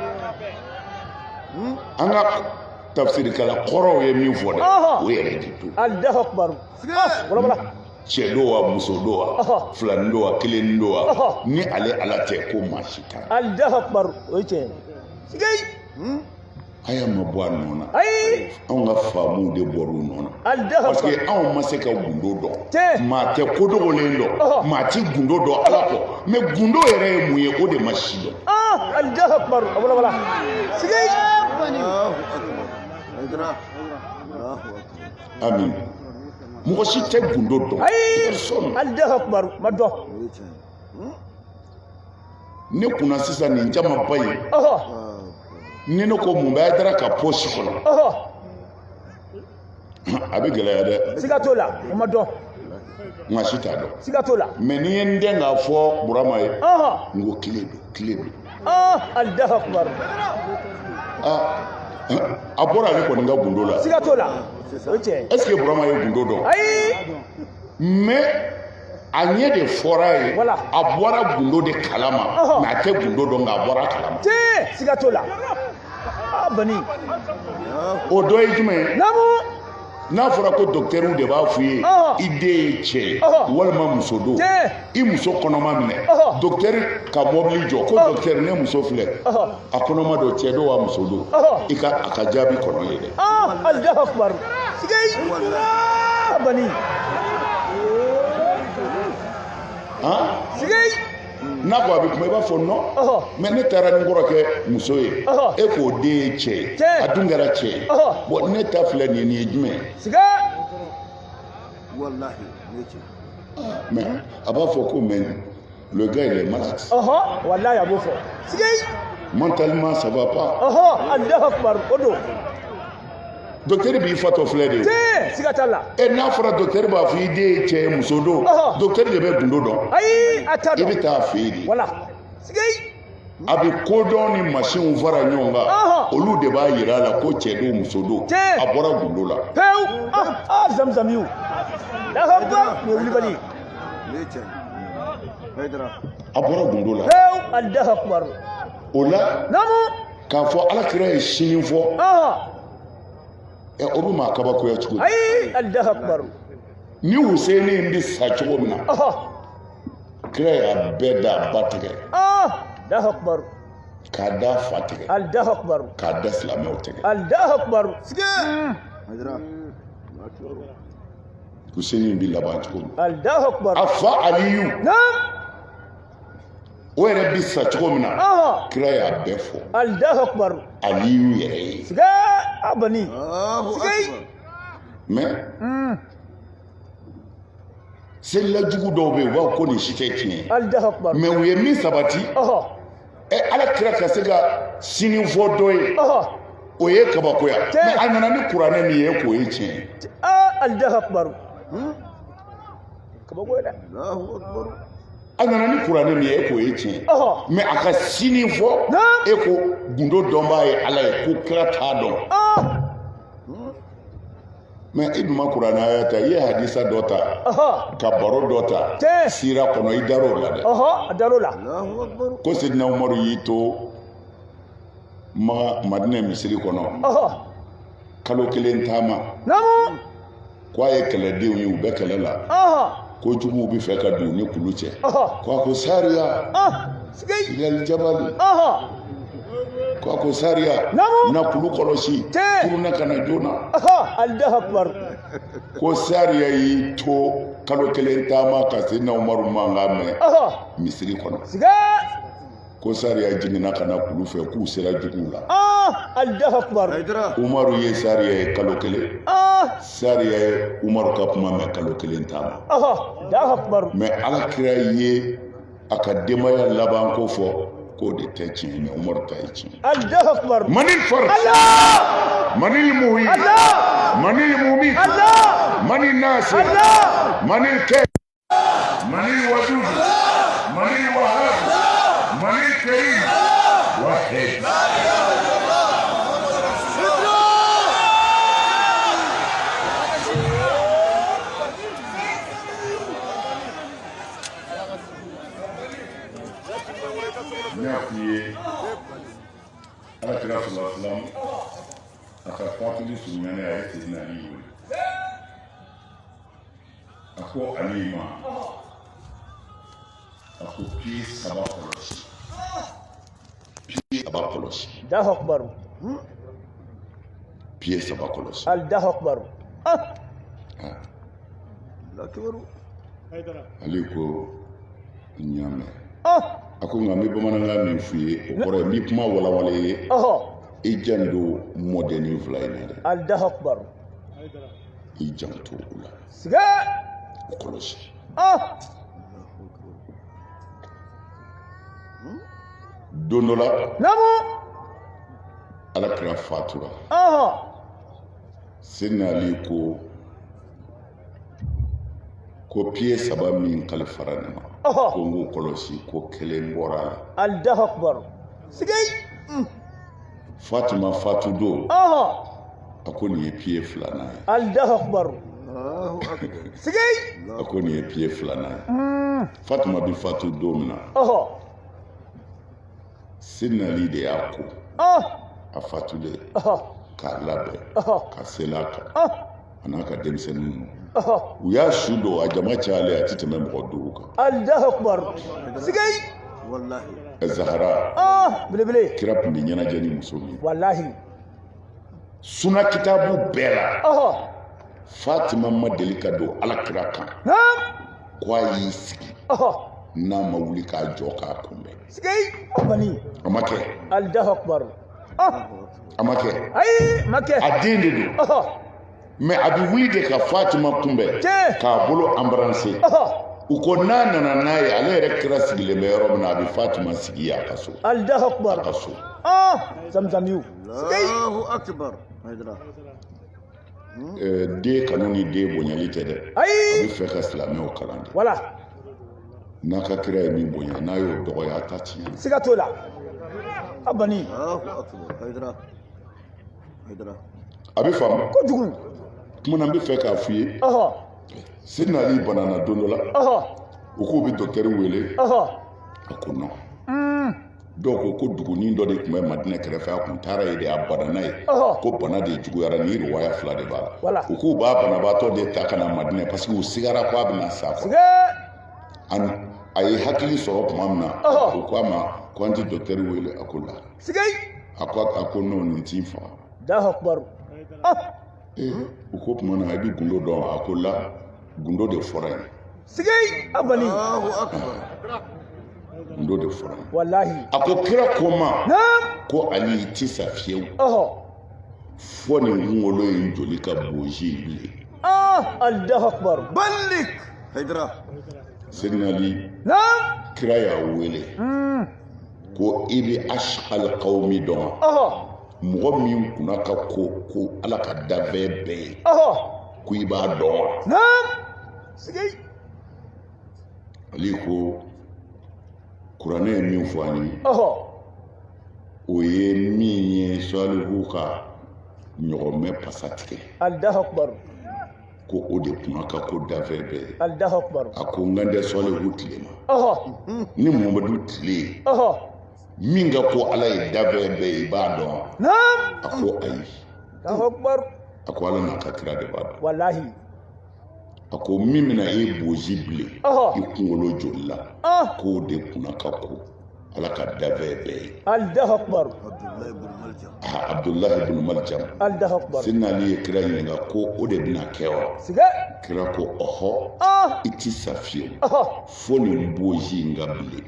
[SPEAKER 1] an ka tafsirikɛla kɔrɔw ye min fɔ dɛ o yɛrɛ de don
[SPEAKER 2] Allahu akbar wala
[SPEAKER 1] cɛ do wa muso do wa filani do wa kelen do wa ni ale ala tɛ ko maa si t'a la
[SPEAKER 2] Allahu akbar o ye tiɲɛ sigei
[SPEAKER 1] a y'a ma bɔ a nɔ na anw ka faamuw de bɔra u nɔ na parce que anw ma se ka gundo dɔn maa tɛ kodogolen dɔn maa ti gundo dɔn ala kɔ mais gundo yɛrɛ ye mun ye o de ma si dɔn
[SPEAKER 2] Allahu akbar wala sigei
[SPEAKER 1] amin mɔgɔ si tɛ gundo dɔn
[SPEAKER 2] Allahu akbar ma dɔn
[SPEAKER 1] ne kunna sisan nin jama ba ye ni ne ko mun bɛ Haidara ka poche kɔnɔ a bɛ gɛlɛya dɛ
[SPEAKER 2] siga t'o la o ma dɔn
[SPEAKER 1] maa si t'a dɔn
[SPEAKER 2] siga t'o la
[SPEAKER 1] mais ni ye n den k'a fɔ Burama ye n ko kile don
[SPEAKER 2] Allahu akbar
[SPEAKER 1] a bɔra ale kɔni ka gundo la
[SPEAKER 2] siga t'o la o ye tiɲɛ
[SPEAKER 1] est ce que Burama ye gundo dɔn mais a ɲɛ de fɔra ye a bɔra gundo de kalama mais a tɛ gundo dɔn nka a bɔra kalama
[SPEAKER 2] siga t'o la bani
[SPEAKER 1] o dɔ ye jumɛn ye n'a fɔra ko docteur de b'a f'i ye i den ye cɛ ye walima muso don i muso kɔnɔma minɛ docteur ka mɔbili jɔ ko docteur ne muso filɛ a kɔnɔma don cɛ don wa muso don i ka a ka jaabi kɔnɔ ye dɛ
[SPEAKER 2] Allahu akbar sigei bani sigei n'a ko a bɛ kuma i b'a fɔ non mais ne taara ni kɔrɔkɛ muso ye e k'o den ye cɛ ye a dun kɛra cɛ ye bon ne ta filɛ nin ye jumɛn ye mais a b'a fɔ ko mais le gars il est malade wallahi a b'o fɔ sigei
[SPEAKER 1] mentalement ça va pas
[SPEAKER 2] Allahu akbar o don
[SPEAKER 1] docteur b'i fatɔ filɛ de
[SPEAKER 2] siga t'a la
[SPEAKER 1] n'a fɔra docteur b'a fɔ i den ye cɛ ye muso don docteur de bɛ gundo dɔn
[SPEAKER 2] a t'a dɔn
[SPEAKER 1] i bɛ taa fɛ yen de
[SPEAKER 2] wala sigei
[SPEAKER 1] a bɛ kodɔn ni machine fara ɲɔgɔn kan olu de b'a yira a la ko cɛ don muso don a bɔra gundo la
[SPEAKER 2] pewu zamzamiw Allahu akbar ni wulibali
[SPEAKER 1] a bɔra gundo la
[SPEAKER 2] pewu Allahu akbar
[SPEAKER 1] o la k'a fɔ Alakira ye sini fɔ o bɛ maa kabakoya cogo di
[SPEAKER 2] Allahu akbar
[SPEAKER 1] ni Huseni bɛ sa cogo min na Kira y'a bɛɛ da ba tigɛ
[SPEAKER 2] Allahu akbar
[SPEAKER 1] k'a da fa tigɛ
[SPEAKER 2] Allahu akbar
[SPEAKER 1] k'a da silamɛw tigɛ
[SPEAKER 2] Allahu akbar
[SPEAKER 1] Huseni bɛ laban cogo min
[SPEAKER 2] Allahu akbar
[SPEAKER 1] a fa Aliyu o yɛrɛ bɛ sa cogo min na Kira y'a bɛɛ fɔ
[SPEAKER 2] Allahu akbar
[SPEAKER 1] Aliyu yɛrɛ ye
[SPEAKER 2] abani sigei
[SPEAKER 1] mais selilajugu dɔw bɛ yen u b'a fɔ ko nin si tɛ tiɲɛ ye
[SPEAKER 2] Allahu akbar
[SPEAKER 1] mais u ye min sabati Alakira ka se ka sini fɔ dɔ ye o ye kabakoya mais a nana ni kuranɛ min ye k'o ye tiɲɛ ye
[SPEAKER 2] Allahu akbar kabakoya dɛ
[SPEAKER 1] a nana ni kuranɛ min ye e k'o ye tiɲɛ mais a ka sini fɔ e ko gundo dɔnbaa ye Ala ye ko Kira t'a dɔn mais i dun ma kuranɛ aya ta i ye hadisa dɔ ta ka baro dɔ ta sira kɔnɔ i dar'o la dɛ
[SPEAKER 2] a dar'o la
[SPEAKER 1] ko Sidina Umaru y'i to Madina misiri kɔnɔ kalo kelen taama ko a ye kɛlɛdenw ye u bɛ kɛlɛ la ko juguw bɛ fɛ ka don ni kulu cɛ ko a ko Sariya ilal jabali ko a ko Sariya na kulu kɔlɔsi kuruna ka na joona
[SPEAKER 2] Allahu akbar
[SPEAKER 1] ko Sariya y'i to kalo kelen taama ka Sidina Umaru mankan mɛn misiri kɔnɔ ko Sariya jiginna ka na kulu fɛ k'u sera juguw la
[SPEAKER 2] Allahu akbar
[SPEAKER 1] Umaru ye Sariya ye kalo kelen Sariya ye Umaru ka kuma mɛn kalo kelen taama
[SPEAKER 2] Allahu akbar
[SPEAKER 1] mais Alakira ye a ka denbaya laban ko fɔ k'o de tɛ tiɲɛ mais Umaru ta ye tiɲɛ
[SPEAKER 2] Allahu akbar
[SPEAKER 1] manil farj manil muhi manil mumit manil nasir manil kayf manil wadud Nyafiye ala kira sallallahu aka fatuli sunyane ya sidina Ali ako alima ako piye saba kolosi
[SPEAKER 2] Allahu akbar
[SPEAKER 1] piye saba kolosi
[SPEAKER 2] Allahu akbar
[SPEAKER 3] la kibaru
[SPEAKER 1] Ali ko nyame ako ngami bamananga min fuye o kore mi kuma wala wala ye i jando modeni vlaine
[SPEAKER 2] Allahu akbar
[SPEAKER 1] i janto ula
[SPEAKER 2] siga
[SPEAKER 1] kolosi donola
[SPEAKER 2] namu
[SPEAKER 1] ala kira fatura senali ko piye saba min kalifara ne ma ko ngo kolosi ko kelen bora
[SPEAKER 2] Allahu akbar sigay
[SPEAKER 1] Fatima fatu do ako ni ye piye filana ye
[SPEAKER 2] Allahu akbar sigay
[SPEAKER 1] ako ni ye piye filana ye Fatima bi fatu do mina senali de y'a ko a fatule k'a labɛn ka sela kan a n'a ka denmisɛnninw u y'a su don a jama cayalen a tɛ tɛmɛ mɔgɔ 5 kan
[SPEAKER 2] Allahu akbar sigay
[SPEAKER 3] wallahi
[SPEAKER 1] Zahara
[SPEAKER 2] belebele
[SPEAKER 1] kira tun bɛ ɲɛnajɛ ni muso min
[SPEAKER 2] wallahi
[SPEAKER 1] suna kitabu bɛɛ la Fatima ma deli ka don ala kira kan ko a y'i sigi n'a ma wuli k'a jɔ k'a kunbɛn
[SPEAKER 2] sigay bani
[SPEAKER 1] a ma kɛ
[SPEAKER 2] Allahu akbar
[SPEAKER 1] a ma kɛ
[SPEAKER 2] ayi ma kɛ
[SPEAKER 1] a den de don mais a bɛ wuli de ka Fatima kunbɛn k'a bolo embrasser u ko n'a nana n'a ye ale yɛrɛ kira sigilen bɛ yɔrɔ min na a bɛ Fatima sigi a ka so
[SPEAKER 2] Allahu akbar
[SPEAKER 1] a ka so
[SPEAKER 2] zamzamiyu
[SPEAKER 3] Allahu akbar haydara
[SPEAKER 1] den kanu ni den bonyali tɛ dɛ a
[SPEAKER 2] ayi
[SPEAKER 1] bɛ fɛ ka silamɛw kalan de
[SPEAKER 2] wala
[SPEAKER 1] n'a ka kira ye min bonya n'a y'o dɔgɔya a ta tiɲɛ
[SPEAKER 2] siga t'o la abani
[SPEAKER 3] Allahu akbar haydara
[SPEAKER 1] a bɛ faamu
[SPEAKER 2] kojugu
[SPEAKER 1] kuma na n bɛ fɛ k'a f'i ye Sidina Ali banana don dɔ la u k'u bɛ docteur wele a ko non dɔw ko ko dugunin dɔ de tun bɛ Madinɛ kɛrɛfɛ a tun taara ye de a banana ye ko bana de juguyara ni riwaya 2 de b'a la u k'u b'a banabaatɔ de ta ka na Madinɛ parce que u sigara ko a bɛna sa quoi a ye hakili sɔrɔ tuma min na u k'a ma ko an tɛ docteur wele a ko la a ko non nin t'i faga
[SPEAKER 2] Allahu akbar
[SPEAKER 1] u ko tuma na a bɛ gundo dɔn a ko la gundo de fɔra yen
[SPEAKER 2] sigay abani
[SPEAKER 3] Allahu akbar
[SPEAKER 1] gundo de fɔra yen
[SPEAKER 2] wallahi
[SPEAKER 1] a ko kira ko ma ko Ali tɛ sa fiyewu fo nin kunkolo in joli ka bozi bilen
[SPEAKER 2] Allahu akbar
[SPEAKER 3] ballik haydara
[SPEAKER 1] Sidina Ali kira y'a wele ko i bɛ ashal qawmi dɔn mɔgɔ min kunna ka ko ala ka dabɛn bɛɛ ye ko i b'a dɔn wa
[SPEAKER 2] sigay
[SPEAKER 1] Ali ko kuranɛ ye min fɔ an ye o ye min ye Salihu ka ɲɔgɔnmɛ pasa tigɛ
[SPEAKER 2] Allahu akbar
[SPEAKER 1] ko o de kunna ka ko dabɛn bɛɛ ye
[SPEAKER 2] Allahu akbar
[SPEAKER 1] a ko n kan tɛ Salihu tile ma ni Mamadu tile min ka ko ala ye dabɛn bɛɛ ye i b'a dɔn a ko ayi
[SPEAKER 2] Allahu akbar
[SPEAKER 1] a ko ala n'a ka kira de b'a dɔn
[SPEAKER 2] wallahi
[SPEAKER 1] a ko min bɛna e bozi bilen i kunkolo joli la k'o de kunna ka ko ala ka dabɛn bɛɛ ye
[SPEAKER 2] Allahu akbar
[SPEAKER 1] Abdullahi ibn Maljam
[SPEAKER 2] Allahu akbar
[SPEAKER 1] Sidina Ali ye kira ɲininka ko o de bɛna kɛ wa kira ko ɔhɔ i ti sa fiyewu fo nin bozi in ka bilen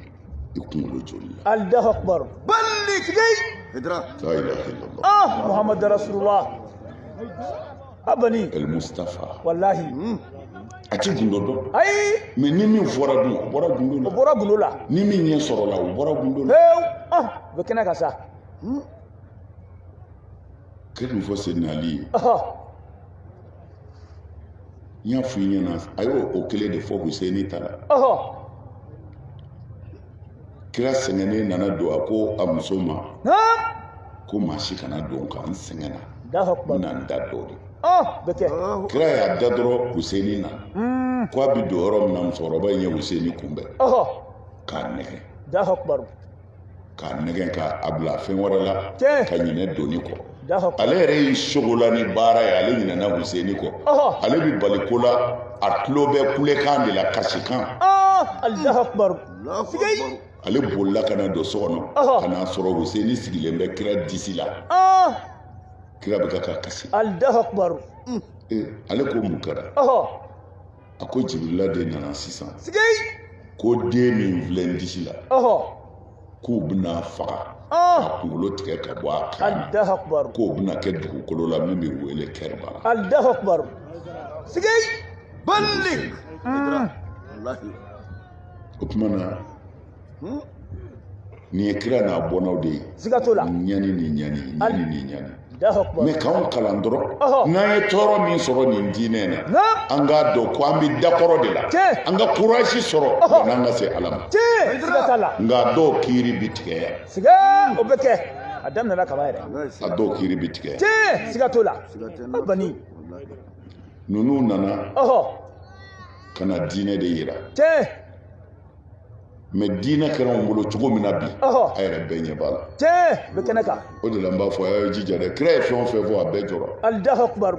[SPEAKER 1] i kunkolo joli la
[SPEAKER 2] Allahu akbar
[SPEAKER 3] ballik
[SPEAKER 2] sigay
[SPEAKER 3] haydara
[SPEAKER 1] la ilaha illallah
[SPEAKER 2] Muhammad rasulullah abani
[SPEAKER 1] El Mustafa
[SPEAKER 2] wallahi
[SPEAKER 1] a ti gundo dɔn
[SPEAKER 2] ayi
[SPEAKER 1] mais ni min fɔra dun o bɔra gundo
[SPEAKER 2] o
[SPEAKER 1] la
[SPEAKER 2] bɔra gundo la
[SPEAKER 1] ni min ɲɛ sɔrɔ la o bɔra gundo la
[SPEAKER 2] bɛ kɛnɛ ka sa
[SPEAKER 1] kira min fɔ Sidina Ali ye n y'a fɔ i ɲɛna a y'o kelen de fɔ Huseni ta la kira sɛgɛnnen nana don a ko a muso ma ko maa si kana don kan n sɛgɛnna n bɛna n da dɔ de
[SPEAKER 2] bɛ kɛ
[SPEAKER 1] kira y'a da dɔrɔn Huseni na ko a bɛ don yɔrɔ min na musokɔrɔba in ye Huseni kunbɛn k'a nɛgɛ k'a nɛgɛn k'a bila fɛn wɛrɛ la
[SPEAKER 2] Tiɲɛ.
[SPEAKER 1] ka ɲinɛ doni kɔ
[SPEAKER 2] Allahu akbar.
[SPEAKER 1] ale yɛrɛ y'i sogola ni baara ye ale ɲinɛna Huseni kɔ ale bi bali ko la a tulo bɛ kulekan de la kasikan
[SPEAKER 2] Allahu akbar.
[SPEAKER 3] Allahu
[SPEAKER 2] Sigei.
[SPEAKER 3] Akbar.
[SPEAKER 1] ale bolila ka na don so kɔnɔ ka n'a sɔrɔ Huseni sigilen bɛ kira disi la kira bɛ ka kasi
[SPEAKER 2] Allahu akbar.
[SPEAKER 1] ale ko mun kɛra a ko Jibirila de nana sisan
[SPEAKER 2] Sigei.
[SPEAKER 1] ko den min filɛ n disi la k'u bɛna faga ka kunkolo tigɛ ka bɔ a kan na
[SPEAKER 2] Allahu akbar.
[SPEAKER 1] k'o bɛna kɛ dugukolo la min bɛ wele Kɛrbala
[SPEAKER 2] Allahu akbar. Sigei.
[SPEAKER 3] بلغ هيدرا والله
[SPEAKER 1] o tuma na nin ye kira n'a bɔnnaw de ye
[SPEAKER 2] Siga t'o la.
[SPEAKER 1] ɲani ni ɲani ɲani ni ɲani
[SPEAKER 2] Allahu akbar.
[SPEAKER 1] mɛ k'anw kalan dɔrɔn n'an ye tɔɔrɔ min sɔrɔ nin diinɛ in na an k'a dɔn ko an bɛ dakɔrɔ de la
[SPEAKER 2] Tiɲɛ.
[SPEAKER 1] an ka kurasi sɔrɔ yan'an ka se Ala ma
[SPEAKER 2] Tiɲɛ. Siga t'a la.
[SPEAKER 1] nka dɔw kiiri bi tigɛ yan
[SPEAKER 2] Siga o bɛ kɛ. A daminɛna kaba yɛrɛ.
[SPEAKER 1] a dɔw kiiri bi tigɛ yan
[SPEAKER 2] Tiɲɛ. Siga t'o la. A bani.
[SPEAKER 1] ninnu nana ka na diinɛ de yira
[SPEAKER 2] Tiɲɛ.
[SPEAKER 1] mɛ diinɛ kɛra anw bolo cogo min na bi a yɛrɛ bɛɛ ɲɛ b'a la
[SPEAKER 2] Tiɲɛ. Bɛ kɛnɛ kan.
[SPEAKER 1] o de la n b'a fɔ a ye jija dɛ kira ye fɛn o fɛn fɔ a bɛɛ jɔra
[SPEAKER 2] Allahu akbar.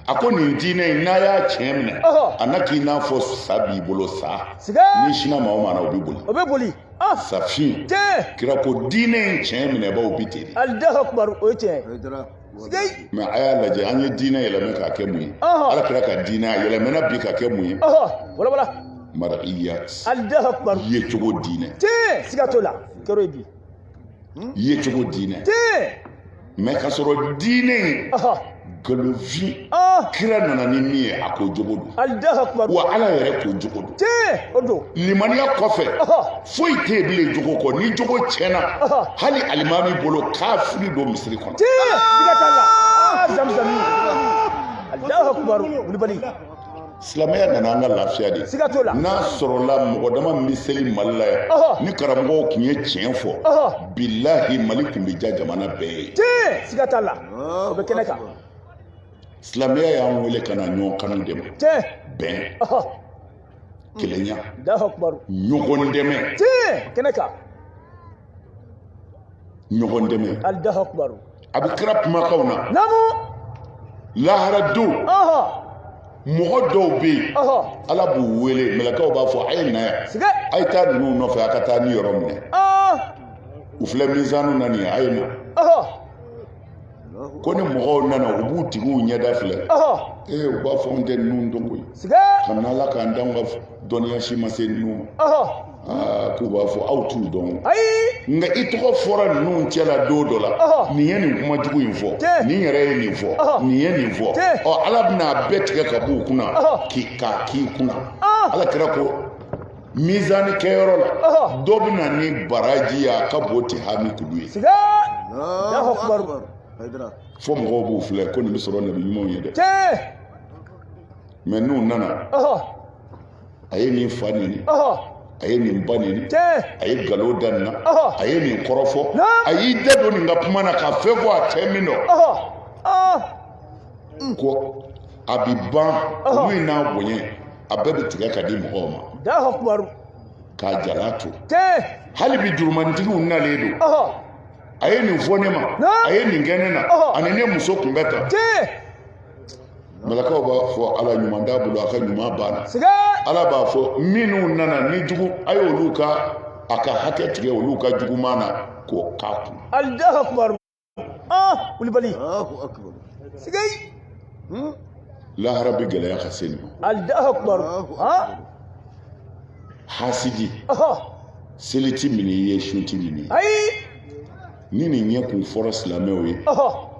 [SPEAKER 1] a ko nin diinɛ in n'a y'a tiɲɛ minɛ a na k'i n'a fɔ sa b'i bolo sa
[SPEAKER 2] Siga.
[SPEAKER 1] ni sinna maa o maa na o bɛ boli
[SPEAKER 2] O bɛ boli.
[SPEAKER 1] safin
[SPEAKER 2] Tiɲɛ.
[SPEAKER 1] kira ko diinɛ in tiɲɛ minɛbaw bi ten de
[SPEAKER 2] Allahu akbar. O ye tiɲɛ.
[SPEAKER 3] هيدرا
[SPEAKER 2] Sigei.
[SPEAKER 1] mɛ a y'a lajɛ an ye diinɛ yɛlɛmɛ k'a kɛ mun ye ala kira ka diinɛ a yɛlɛmɛna bi ka kɛ mun ye
[SPEAKER 2] Wala wala.
[SPEAKER 1] mara'iyat
[SPEAKER 2] Allahu akbar.
[SPEAKER 1] ye cogo diinɛ
[SPEAKER 2] Tiɲɛ. Siga t'o la. Kɛr'o ye bi.
[SPEAKER 1] ye cogo diinɛ
[SPEAKER 2] Tiɲɛ.
[SPEAKER 1] mɛ ka sɔrɔ diinɛ in galonfin kira nana ni min ye a ko jogo don
[SPEAKER 2] Allahu akbar.
[SPEAKER 1] wa ala yɛrɛ ko jogo don
[SPEAKER 2] Tiɲɛ. O don.
[SPEAKER 1] limaniya kɔfɛ foyi tɛ yen bilen jogo kɔ ni jogo tiɲɛna hali alimami bolo kafiri don misiri kɔnɔ
[SPEAKER 2] Tiɲɛ. Siga t'a la. Zamzami. Allahu akbar. Wulibali.
[SPEAKER 1] silamɛya nana an ka lafiya de
[SPEAKER 2] Siga t'o la.
[SPEAKER 1] n'a sɔrɔla mɔgɔ dama min bɛ seli mali la yan ni karamɔgɔw tun ye tiɲɛ fɔ bilahi mali tun bɛ ja jamana bɛɛ ye
[SPEAKER 2] Tiɲɛ. Siga t'a la. O bɛ kɛnɛ kan.
[SPEAKER 1] silamɛya y'an wele ka na ɲɔgɔn kanu dɛmɛ
[SPEAKER 2] Tiɲɛ.
[SPEAKER 1] bɛn kelenya
[SPEAKER 2] Allahu akbar.
[SPEAKER 1] ɲɔgɔn dɛmɛ
[SPEAKER 2] Tiɲɛ. Kɛnɛ kan.
[SPEAKER 1] ɲɔgɔn dɛmɛ
[SPEAKER 2] Allahu akbar.
[SPEAKER 1] a bɛ kira kumakanw na
[SPEAKER 2] Namu.
[SPEAKER 1] lahara don mɔgɔ dɔw bɛ yen ala b'u wele mɛlɛkɛw b'a fɔ a ye na yan
[SPEAKER 2] Siga.
[SPEAKER 1] a ye taa ninnu nɔfɛ a ka taa ni yɔrɔ minɛ u filɛ mizanu na nin ye a ye na ko ni mɔgɔw nana u b'u tigiw ɲɛda filɛ u b'a fɔ an tɛ ninnu dɔn koyi
[SPEAKER 2] Siga.
[SPEAKER 1] ka na ala k'an d'anw ka dɔnniya si ma se ninnu ma k'u b'a fɔ aw t'u dɔn
[SPEAKER 2] Ayi.
[SPEAKER 1] nka i tɔgɔ fɔra ninnu cɛla don dɔ la nin ye nin kuma jugu in fɔ nin yɛrɛ ye nin fɔ nin ye nin fɔ ala bɛna a bɛɛ tigɛ ka b'u kunna k'a k'i kunna ala kɛra ko mizani kɛyɔrɔ la dɔ bɛ na ni baraji ye a ka bon tɛ hami kulu ye
[SPEAKER 2] Siga.
[SPEAKER 3] الله أكبر هيدرا
[SPEAKER 1] fo mɔgɔw b'u filɛ ko nin bɛ sɔrɔ nabi ɲumanw ye dɛ
[SPEAKER 2] Tiɲɛ.
[SPEAKER 1] mɛ n'u nana a ye nin fa nini a ye nin ba nini
[SPEAKER 2] Tiɲɛ.
[SPEAKER 1] a ye nkalon da nin na a ye nin kɔrɔfɔ a y'i da don nin ka kuma na ka fɛn fɔ a cɛ min dɔn ko a bɛ ban olu in n'a bonya a bɛɛ bɛ tigɛ ka di mɔgɔw ma
[SPEAKER 2] Allahu akbar.
[SPEAKER 1] k'a jala to
[SPEAKER 2] Tiɲɛ.
[SPEAKER 1] hali bi jurumantigiw nalen don a ye nin fɔ ne ma a ye nin kɛ ne na ani ne muso kun bɛ tan
[SPEAKER 2] Tiɲɛ.
[SPEAKER 1] mɛlɛkɛw b'a fɔ ala ɲuman t'a bolo a ka ɲuman banna
[SPEAKER 2] Siga.
[SPEAKER 1] ala b'a fɔ minnu nana ni jugu a ye olu ka a ka hakɛ tigɛ olu ka juguman na k'o k'a kun
[SPEAKER 2] Allahu akbar. Wulibali.
[SPEAKER 3] الله أكبر
[SPEAKER 2] Sigei.
[SPEAKER 1] lahara bɛ gɛlɛya ka se nin ma
[SPEAKER 2] Allahu akbar.
[SPEAKER 1] hasidi seli ti minɛ i ye su ti minɛ
[SPEAKER 2] Ayi.
[SPEAKER 1] ni nin ɲɛ kun fɔra silamɛw ye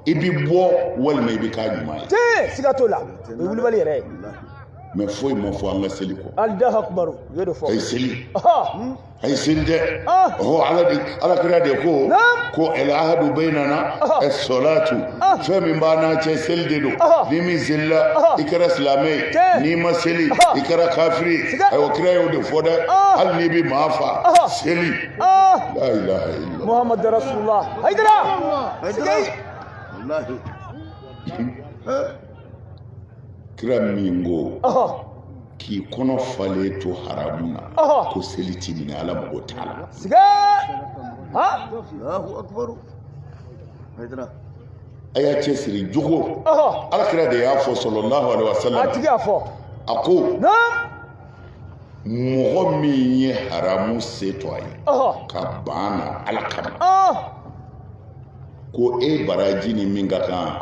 [SPEAKER 1] i bɛ bɔ walima i bɛ k'a ɲuman ye
[SPEAKER 2] Tiɲɛ. Siga t'o la. O ye wulibali yɛrɛ ye.
[SPEAKER 1] mɛ foyi ma fɔ an ka seli kɔ
[SPEAKER 2] Allahu akbar. U ye dɔ
[SPEAKER 1] a
[SPEAKER 2] fɔ.
[SPEAKER 1] ye seli a ye seli dɛ ala kira de ko el ahadu bainana as-salatu fɛn min b'a n'an cɛ seli de don ni min selila i kɛra silamɛ ye n'i ma seli i kɛra kafiri ye ayiwa kira y'o de fɔ dɛ hali n'i bɛ maa fa seli la ilaha illallah
[SPEAKER 2] Muhammad Rasulullah. Haydara. Sigei.
[SPEAKER 3] والله
[SPEAKER 1] kira min ko k'i kɔnɔ falen to haramu na ko seli ti minɛ ala mago t'a la
[SPEAKER 2] siga ha
[SPEAKER 3] Allahu akbar Haydara
[SPEAKER 1] a y'a cɛsiri jogo alakira de y'a fɔ sallallahu alaihi wasallam
[SPEAKER 2] a tigi y'a fɔ
[SPEAKER 1] a ko
[SPEAKER 2] na
[SPEAKER 1] mɔgɔ min ye haramu se to a ye ka ban na ala kama ko e baraji ni min ka kan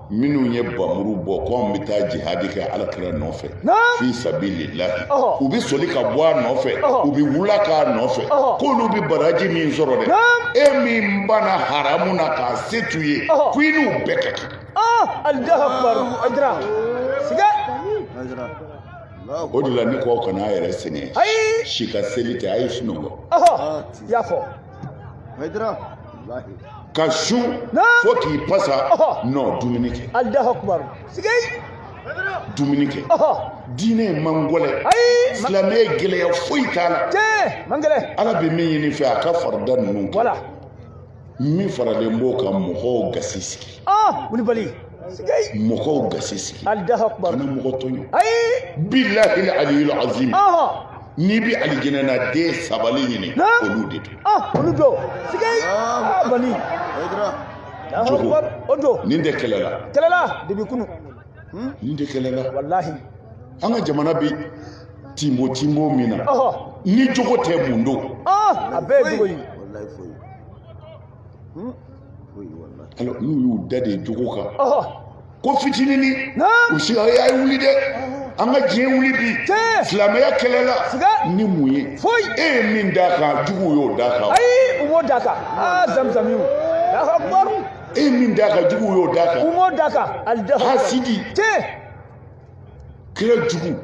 [SPEAKER 1] minnu ye bamuru bɔ ko an bɛ taa jihadi kɛ alakira nɔfɛ fi sabilillahi u bɛ soli ka bɔ a nɔfɛ u bɛ wula k'a nɔfɛ k'olu bɛ baraji min sɔrɔ dɛ e min banna haramu na k'a se t'u ye ko i n'u bɛɛ ka kan
[SPEAKER 2] Allahu akbar Haydara siga
[SPEAKER 3] Haydara
[SPEAKER 1] o de la ne ko kana a yɛrɛ sɛnɛ si ka seli tɛ a ye sunɔgɔ
[SPEAKER 2] y'a fɔ
[SPEAKER 3] Haydara wallahi
[SPEAKER 1] ka su fo k'i pasa non dumuni kɛ
[SPEAKER 2] Allahu akbar siga
[SPEAKER 1] dumuni kɛ diinɛ man gɔlɛ silamɛ gɛlɛya foyi t'a la
[SPEAKER 2] man gɛlɛ
[SPEAKER 1] ala bɛ min ɲini fɛ a ka farida ninnu kɛ
[SPEAKER 2] voilà
[SPEAKER 1] min faralen b'o kan mɔgɔw gasi sigi
[SPEAKER 2] Wulibali siga
[SPEAKER 1] mɔgɔw gasi sigi
[SPEAKER 2] Allahu akbar
[SPEAKER 1] kana mɔgɔ tɔɲɔ billahi aliyul azim n'i bɛ alijinɛ na den sabali ɲini olu de don
[SPEAKER 2] olu do siga bani
[SPEAKER 3] Haydara
[SPEAKER 2] Allahu akbar o do
[SPEAKER 1] nin de kɛlɛla
[SPEAKER 2] debi kunu
[SPEAKER 1] nin de kɛlɛla
[SPEAKER 2] wallahi
[SPEAKER 1] an ka jamana bɛ timo min na ni jogo tɛ mun don
[SPEAKER 2] a bɛɛ ye jogo ye
[SPEAKER 3] wallahi foyi foyi wallahi
[SPEAKER 1] alors n'u y'u da de jogo kan ko fitinini u si a ye wuli dɛ an ka diɲɛ wuli bi silamɛya kɛlɛla ni mun ye e ye min d'a kan juguw y'o d'a kan
[SPEAKER 2] u m'o d'a kan zamzamiw Allahu akbar
[SPEAKER 1] e ye min d'a kan juguw y'o d'a kan
[SPEAKER 2] u m'o d'a kan
[SPEAKER 1] hasidi kira jugu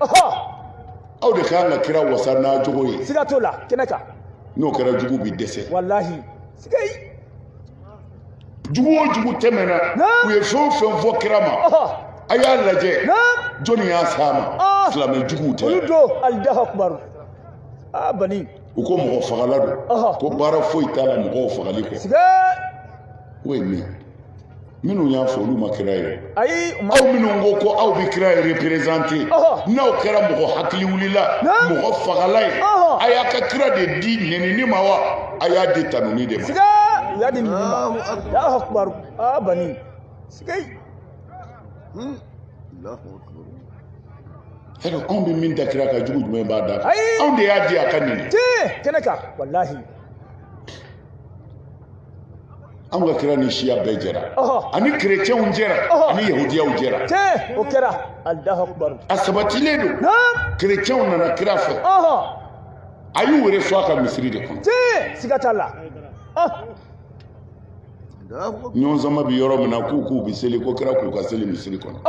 [SPEAKER 1] aw de kan ka kira wasa n'a jogo ye
[SPEAKER 2] siga t'o la kɛnɛ kan
[SPEAKER 1] n'o kɛra jugu bi dɛsɛ
[SPEAKER 2] wallahi siga
[SPEAKER 1] jugu o jugu tɛmɛna u ye fɛn o fɛn fɔ kira ma a y'a lajɛ jɔnni y'a s'a ma silamɛ juguw tɛ
[SPEAKER 2] olu do Allahu akbar bani
[SPEAKER 1] u ko mɔgɔ fagala don ko baara foyi t'a la mɔgɔw fagali kɔ
[SPEAKER 2] siga
[SPEAKER 1] o ye min minnu y'a fɔ olu ma kira ye
[SPEAKER 2] ayi
[SPEAKER 1] aw minnu ko aw bɛ kira ye représenter n'aw kɛra mɔgɔ hakili wulila mɔgɔ fagala ye a y'a ka kira de di nɛnini ma wa a y'a di tanuni de ma
[SPEAKER 2] siga u y'a di nɛnini ma Allahu akbar bani siga
[SPEAKER 3] Allahu akbar
[SPEAKER 1] alors anw bɛ min da kira kan jugu jumɛn b'a da anw de y'a di a ka nɛni
[SPEAKER 2] kɛnɛ kan wallahi
[SPEAKER 1] anw ka kira ni siya bɛɛ jɛra ani kerecɛnw jɛra ani yahudiyaw jɛra
[SPEAKER 2] o kɛra Allahu akbar
[SPEAKER 1] a sabatilen don kerecɛnw nana kira fɛ a y'u yɛrɛ sɔn a ka misiri de kɔnɔ
[SPEAKER 2] siga t'a la
[SPEAKER 1] ɲɔgɔn sama bɛ yɔrɔ min na k'u bɛ seli ko kira k'u ka seli misiri kɔnɔ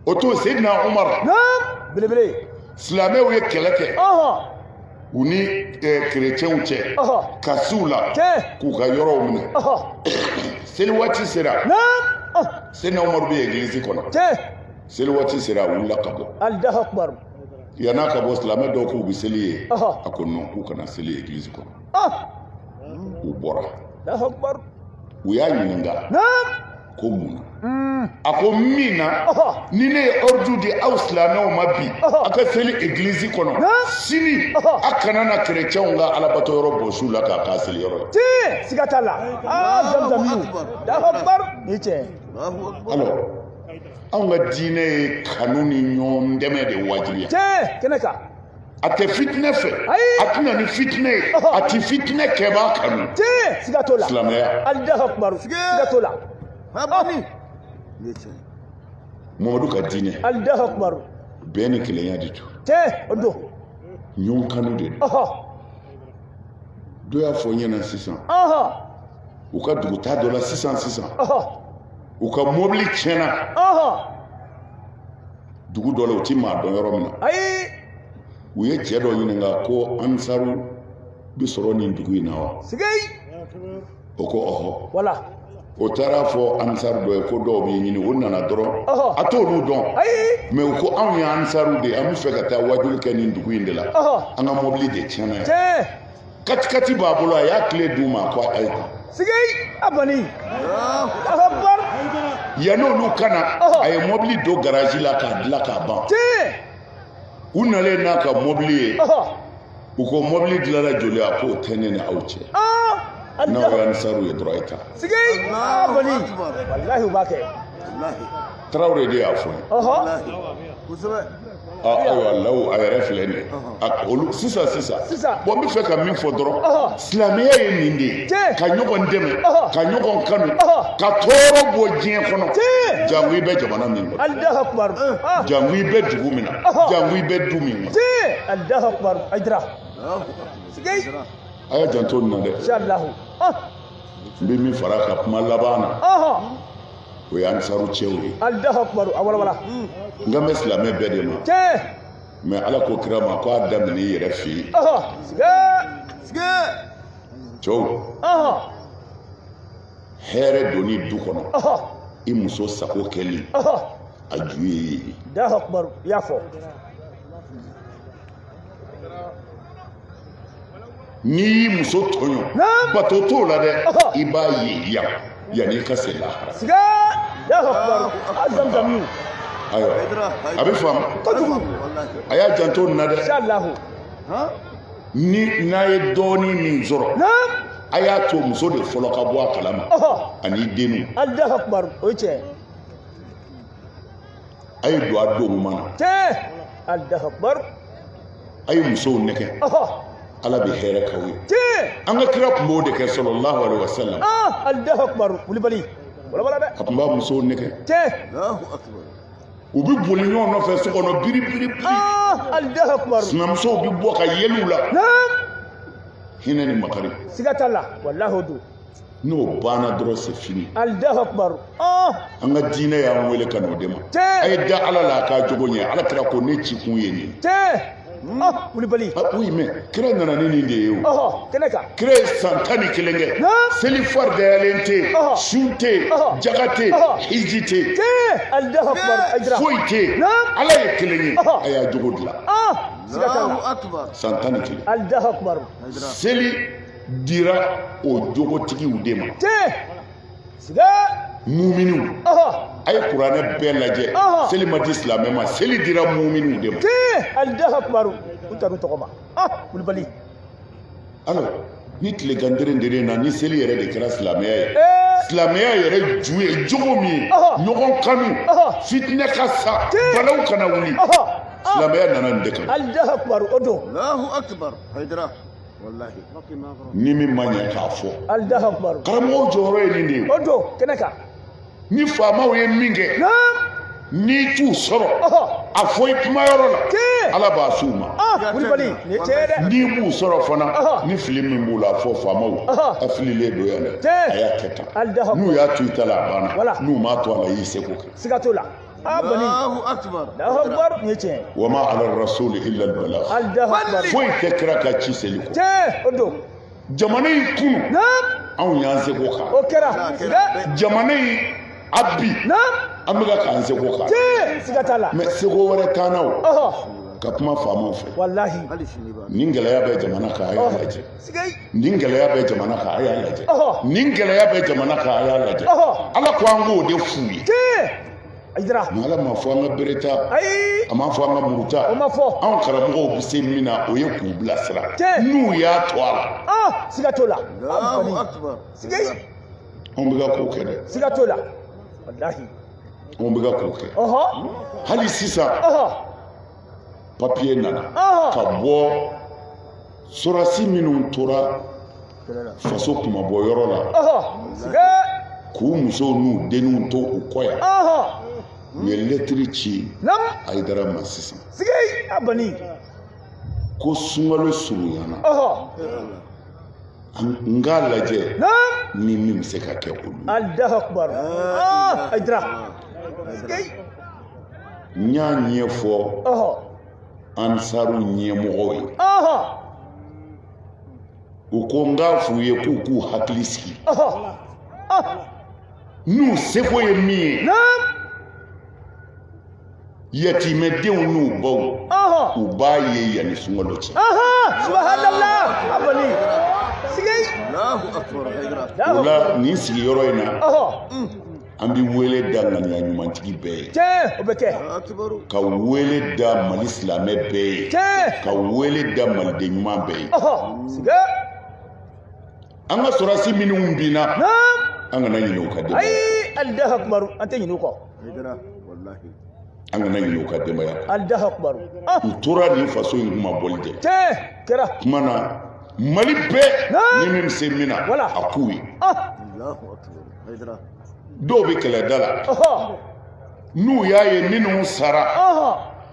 [SPEAKER 1] o to Seydina Umar
[SPEAKER 2] belebele
[SPEAKER 1] silamɛw ye kɛlɛ kɛ u ni kerecɛnw cɛ ka s'u la k'u ka yɔrɔw minɛ seli waati sera Seydina Umar bɛ egilizi kɔnɔ seli waati sera a wulila ka bɔ
[SPEAKER 2] Allahu akbar
[SPEAKER 1] yan'a ka bɔ silamɛ dɔw k'u bɛ seli ye a ko non k'u kana seli egilizi kɔnɔ u bɔra
[SPEAKER 2] Allahu akbar
[SPEAKER 1] u y'a ɲininka ko mun na a ko min na ni ne ye ordre di aw silamɛw ma bi a ka seli egilizi kɔnɔ sini a kana na kerecɛnw ka alabato yɔrɔ bɔsiw la k'a seli yɔrɔ
[SPEAKER 2] ye siga t'a la zamzamiw Allahu akbar ni cɛ
[SPEAKER 1] alors anw ka diinɛ ye kanu ni ɲɔgɔn dɛmɛ de wajibiya
[SPEAKER 2] kɛnɛ kan
[SPEAKER 1] a tɛ fitinɛ fɛ a tɛna ni fitinɛ ye a tɛ fitinɛ kɛbaa kanu
[SPEAKER 2] siga t'o la
[SPEAKER 1] silamɛya
[SPEAKER 2] Allahu akbar siga t'o la
[SPEAKER 1] Mamadu ka diinɛ
[SPEAKER 2] Allahu akbar
[SPEAKER 1] bɛɛ ni kelenya de don
[SPEAKER 2] o do
[SPEAKER 1] ɲɔgɔn kanu de don dɔ y'a fɔ n ɲɛna sisan u ka dugutaa dɔ la sisan u ka mobili tiɲɛna dugu dɔ la u ti maa dɔn yɔrɔ min na u ye cɛ dɔ ɲininka ko ansaru bɛ sɔrɔ nin dugu in na wa o ko
[SPEAKER 2] wala
[SPEAKER 1] o taara fɔ ansaru dɔ ye ko dɔw b'i ɲini o nana dɔrɔn a t'olu dɔn mɛ u ko anw ye ansaru de an bɛ fɛ ka taa wajuli kɛ nin dugu in de la an ka mobili de tiɲɛna yan katikati b'a bolo a y'a tile d'u ma ko a ye ta
[SPEAKER 2] abani Allahu akbar
[SPEAKER 1] yan'olu kana a ye mobili don garage la k'a dilan k'a ban u nalen n'a ka mobili ye u ko mobili dilanna joli a k'o tɛ ne ni aw cɛ n'aw ye anisaru ye dɔrɔn a ye taa
[SPEAKER 2] wallahi u b'a kɛ
[SPEAKER 1] Tarawele de y'a fɔ ayiwa lawu a yɛrɛ filɛ nin ye olu sisan bon n bɛ fɛ ka min fɔ dɔrɔn silamɛya ye nin de ye ka ɲɔgɔn dɛmɛ ka ɲɔgɔn kanu ka tɔɔrɔ bɔ diɲɛ kɔnɔ jango i bɛ jamana min kɔnɔ jango i bɛ dugu min na jango i bɛ du min kɔnɔ a y'a janto nin na dɛ n bɛ min fara a ka kuma laban na o ye anisaru cɛw ye n bɛ silamɛ bɛɛ de ma mais ala ko kira ma ko a daminɛ i yɛrɛ fɛ yen cɛw hɛrɛ donni du kɔnɔ i muso sago kɛli a ju ye ye n'i y'i muso tɔɲɔ bato t'o la dɛ i b'a ye yan yanni i ka se lahara ayiwa a bɛ faamu a y'a janto nin na dɛ ni n'a ye dɔɔnin min sɔrɔ a y'a to muso de fɔlɔ ka bɔ a kalama ani denw a ye don a don mana a ye musow nɛgɛ ala bɛ hɛrɛ k'aw ye an ka kira tun b'o de kɛ sallallahu alaihi wasallam a tun b'a musow nɛgɛ u bɛ boli ɲɔgɔn nɔfɛ so kɔnɔ biri sinamusow bɛ bɔ ka yɛlɛw la hinɛ ni makari n'o banna dɔrɔn c'est fini an ka diinɛ y'an wele ka n'o de ma a ye da ala la a k'a jogo ɲɛ ala kira ko ne ci kun ye nin oui mais kira nana ni nin de ye o kira ye san 11 kɛ seli fari dayalen tɛ su tɛ jaga tɛ hiji tɛ foyi tɛ ala ye kelen ye a y'a jogo dilan san 11 seli dira o jogotigiw de ma muminiw a ye kuranɛ bɛɛ lajɛ seli ma di silamɛ ma seli dira muminiw de ma alors ni tile ganderen na ni seli yɛrɛ de kɛra silamɛya ye silamɛya yɛrɛ ju ye jogo min ye ɲɔgɔn kanu fitinɛ ka sa balaw kana wuli silamɛya nana nin de kan ni min ma ɲɛ k'a fɔ karamɔgɔw jɔyɔrɔ ye nin de ye ni faamaw ye min kɛ n'i t'u sɔrɔ a fɔ i kumayɔrɔ la ala b'a s'u ma n'i b'u sɔrɔ fana ni fili min b'u la a fɔ faamaw a fililen don yan dɛ a y'a kɛ tan n'u y'a to i ta la a banna n'u m'a to a la i y'i seko kɛ wa ma ala rasuli illa al balagh foyi tɛ kira ka ci seli kɔ jamana in kunu anw y'an seko kan jamana in a bi an bɛka k'an seko kan mais seko wɛrɛ t'an na o ka kuma faamaw fɛ nin gɛlɛya bɛ jamana kan a y'a lajɛ nin gɛlɛya bɛ jamana kan a y'a lajɛ nin gɛlɛya bɛ jamana kan a y'a lajɛ ala ko an k'o de f'u ye mais ala ma fɔ an ka bereta a ma fɔ an ka muruta anw karamɔgɔw bɛ se min na o ye k'u bilasira n'u y'a to a la anw bɛ ka k'o kɛ dɛ anw bɛ ka k'o kɛ hali sisan papiye nana ka bɔ sorasi minnu tora faso kumabɔyɔrɔ la k'u musow n'u denw to u kɔ yan u ye lɛtiri ci Ayidara ma sisan ko sunkalo surunyana n k'a lajɛ ni min bɛ se ka kɛ olu n y'a ɲɛfɔ ansaru ɲɛmɔgɔw ye u ko n k'a f'u ye k'u k'u hakili sigi n'u seko ye min ye yatimɛdenw n'u baw u b'a ye yanni sunkalo cɛ o la nin sigiyɔrɔ in na an bi wele da ŋaniya ɲumantigi bɛɛ ye
[SPEAKER 2] tiɲɛ o bɛ kɛ
[SPEAKER 1] ka wele da Mali silamɛ bɛɛ ye
[SPEAKER 2] tiɲɛ
[SPEAKER 1] ka wele da maliden ɲuman bɛɛ ye
[SPEAKER 2] siga
[SPEAKER 1] an ka sɔrɔsi minnu binna an kana ɲinɛ u ka denbaya
[SPEAKER 2] ayi Allahu akbar an tɛ ɲinɛ u kɔ
[SPEAKER 1] an kana ɲinɛ u ka denbaya
[SPEAKER 2] Allahu akbar
[SPEAKER 1] u tora nin faso in kuma bɔli de
[SPEAKER 2] tiɲɛ kɛra
[SPEAKER 1] kuma na Mali bɛɛ ni min bɛ se min na a k'u ye dɔw bɛ kɛlɛda la n'u y'a ye minnu sara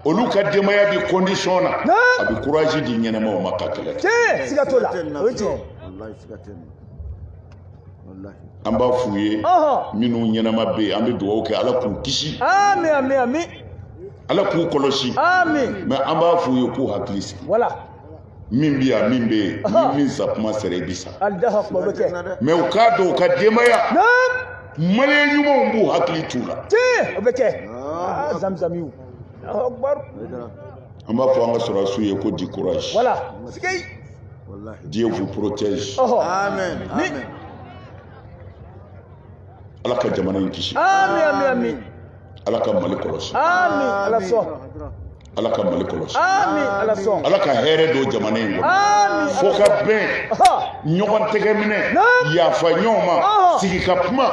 [SPEAKER 1] olu ka denbaya bɛ condition na a bɛ courage di ɲɛnɛmaw ma ka kɛlɛ
[SPEAKER 2] tiɲɛ siga t'o la o ye tiɲɛ
[SPEAKER 1] an b'a f'u ye minnu ɲɛnama bɛ yen an bɛ dugawu kɛ Ala k'u kisi
[SPEAKER 2] amin amin amin
[SPEAKER 1] Ala k'u kɔlɔsi
[SPEAKER 2] amin
[SPEAKER 1] mais an b'a f'u ye k'u hakili sigi
[SPEAKER 2] voilà
[SPEAKER 1] min bɛ yan min bɛ yen ni min sa kuma sera i bi sa
[SPEAKER 2] Allahu akbar o bɛ kɛ
[SPEAKER 1] mais u k'a dɔn u ka denbaya maliyɛn ɲumanw b'u hakili t'u la
[SPEAKER 2] tiɲɛ o bɛ kɛ zamzamiw Allahu akbar
[SPEAKER 1] an b'a fɔ an ka sɔrɔdasiw ye ko di courage
[SPEAKER 2] voilà sigay
[SPEAKER 1] Dieu vous protège
[SPEAKER 3] amen amen
[SPEAKER 1] Ala ka jamana in kisi
[SPEAKER 2] amin amin amin
[SPEAKER 1] Ala ka Mali kɔlɔsi
[SPEAKER 2] amin Ala sɔn
[SPEAKER 1] Ala ka Mali kɔlɔsi
[SPEAKER 2] amin Ala sɔn
[SPEAKER 1] Ala ka hɛrɛ don jamana in kɔnɔ
[SPEAKER 2] amin
[SPEAKER 1] fo ka bɛn ɲɔgɔn tɛgɛ minɛ yafa ɲɔgɔn ma sigi ka kuma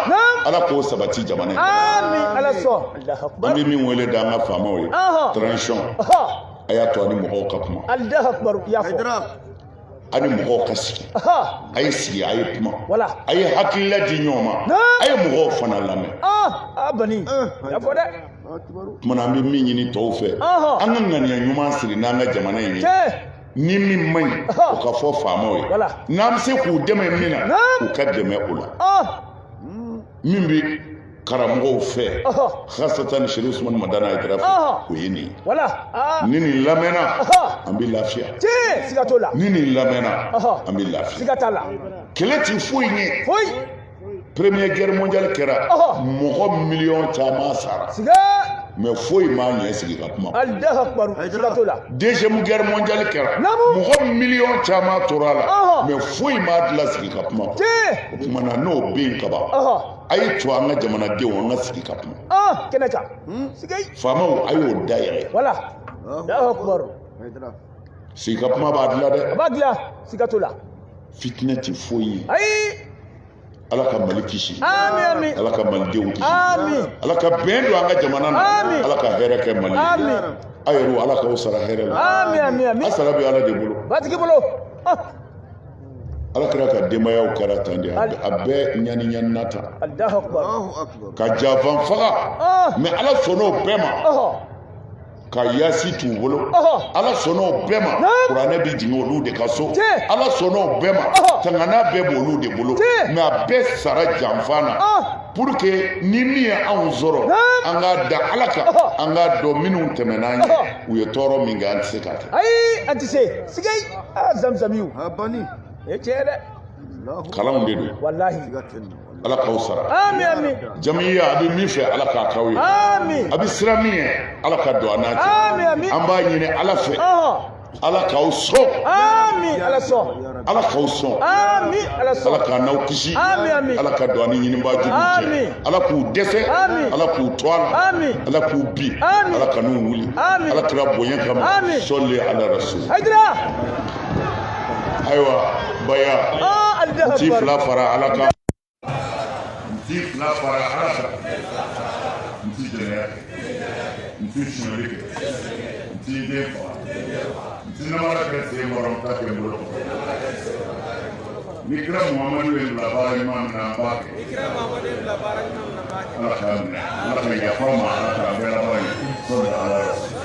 [SPEAKER 1] Ala k'o sabati jamana in
[SPEAKER 2] amin Ala sɔn Allahu akbar
[SPEAKER 1] an bɛ min wele da an ka faamaw ye transition a y'a to a ni mɔgɔw ka kuma
[SPEAKER 2] Allahu akbar ya fɔ
[SPEAKER 1] a ni mɔgɔw ka sigi a ye sigi a ye kuma
[SPEAKER 2] voilà
[SPEAKER 1] a ye hakilila di ɲɔgɔn ma a ye mɔgɔw fana lamɛn
[SPEAKER 2] bani ya fɔ dɛ
[SPEAKER 1] tumana an bɛ min ɲini tɔw fɛ an ka ŋaniya ɲuman siri n'an ka jamana in ye ni min man ɲi o ka fɔ faamaw ye n'an bɛ se k'u dɛmɛ min na u ka dɛmɛ o la min bɛ karamɔgɔw fɛ hasatan Sheikh Usman Madana Haidara fɛ o ye nin ye ni nin lamɛnna an bɛ lafiya
[SPEAKER 2] siga t'o la
[SPEAKER 1] ni nin lamɛnna an bɛ lafiya
[SPEAKER 2] siga t'a la
[SPEAKER 1] kɛlɛ ti foyi ɲɛ
[SPEAKER 2] foyi
[SPEAKER 1] Première guerre mondiale kɛra mɔgɔ miliyɔn caman sara
[SPEAKER 2] siga
[SPEAKER 1] mais foyi m'a ɲɛ sigi ka kuma
[SPEAKER 2] Allahu akbar siga t'o la
[SPEAKER 1] Deuxième guerre mondiale kɛra mɔgɔ miliyɔn caman tora la mais foyi m'a dilan sigi ka kuma o tuma na n'o bɛ yen kaban a ye to an ka jamanadenw an ka sigi ka kuma
[SPEAKER 2] kɛnɛ kan sigay
[SPEAKER 1] faamaw a y'o da yɛlɛ
[SPEAKER 2] voilà Allahu akbar
[SPEAKER 1] sigi ka kuma b'a dilan dɛ
[SPEAKER 2] a b'a dilan siga t'o la
[SPEAKER 1] fitinɛ ti foyi ye
[SPEAKER 2] ayi
[SPEAKER 1] Ala ka Mali kisi
[SPEAKER 2] amin amin
[SPEAKER 1] Ala ka malidenw kisi
[SPEAKER 2] amin
[SPEAKER 1] Ala ka bɛn don an ka jamana na Ala ka hɛrɛ kɛ Mali
[SPEAKER 2] amin
[SPEAKER 1] a yɛrɛ Ala k'aw sara hɛrɛ la
[SPEAKER 2] amin amin amin
[SPEAKER 1] a sara bɛ Ala de bolo
[SPEAKER 2] batigi bolo
[SPEAKER 1] Ala kɛra ka denbayaw kɛra tan de a bɛɛ ɲani na tan
[SPEAKER 2] Allahu akbar
[SPEAKER 1] ka janfan faga mais Ala sɔnn'o bɛɛ ma ka yasi t'u bolo Ala sɔnn'o bɛɛ ma kuranɛ bɛ jigin olu de ka so Ala sɔnn'o bɛɛ ma tangana bɛɛ b'olu de bolo mais a bɛɛ sara janfa na pour que ni min ye anw sɔrɔ an k'a da Ala kan an k'a dɔn minnu tɛmɛna an ye u ye tɔɔrɔ min kɛ an tɛ se k'a kɛ
[SPEAKER 2] ayi an tɛ se sigay zamzamiw e tiɲɛ dɛ
[SPEAKER 1] kalanw de don
[SPEAKER 2] wallahi
[SPEAKER 1] Ala k'aw sara
[SPEAKER 2] amin amin
[SPEAKER 1] jamiya a bɛ min fɛ Ala k'a k'aw ye
[SPEAKER 2] amin
[SPEAKER 1] a bɛ siran min ye Ala ka don a n'a cɛ
[SPEAKER 2] amin amin
[SPEAKER 1] an b'a ɲini Ala fɛ Ala k'aw sɔn
[SPEAKER 2] amin Ala sɔn
[SPEAKER 1] Ala k'aw sɔn
[SPEAKER 2] amin Ala sɔn
[SPEAKER 1] Ala k'a n'aw kisi
[SPEAKER 2] amin amin
[SPEAKER 1] Ala ka don a ni ɲinibaa jugu cɛ Ala k'u dɛsɛ Ala k'u to a la Ala k'u bi Ala ka n'u wuli Ala kɛra bonya kama sɔli ala rasul
[SPEAKER 2] Haidara
[SPEAKER 1] ayiwa baya ti fila fara Ala kan ti fila fara Ala kan ti jɛnɛya ti suɲɛli kɛ ti den faga ti namara kɛ sen kɔrɔ ta kɛ bolo ni kira Muhamadu ye bila baara ɲuman min na an b'a kɛ Ala k'a minɛ Ala ka yafa ma Ala k'a bɛɛ laban ye sɔli ala rasul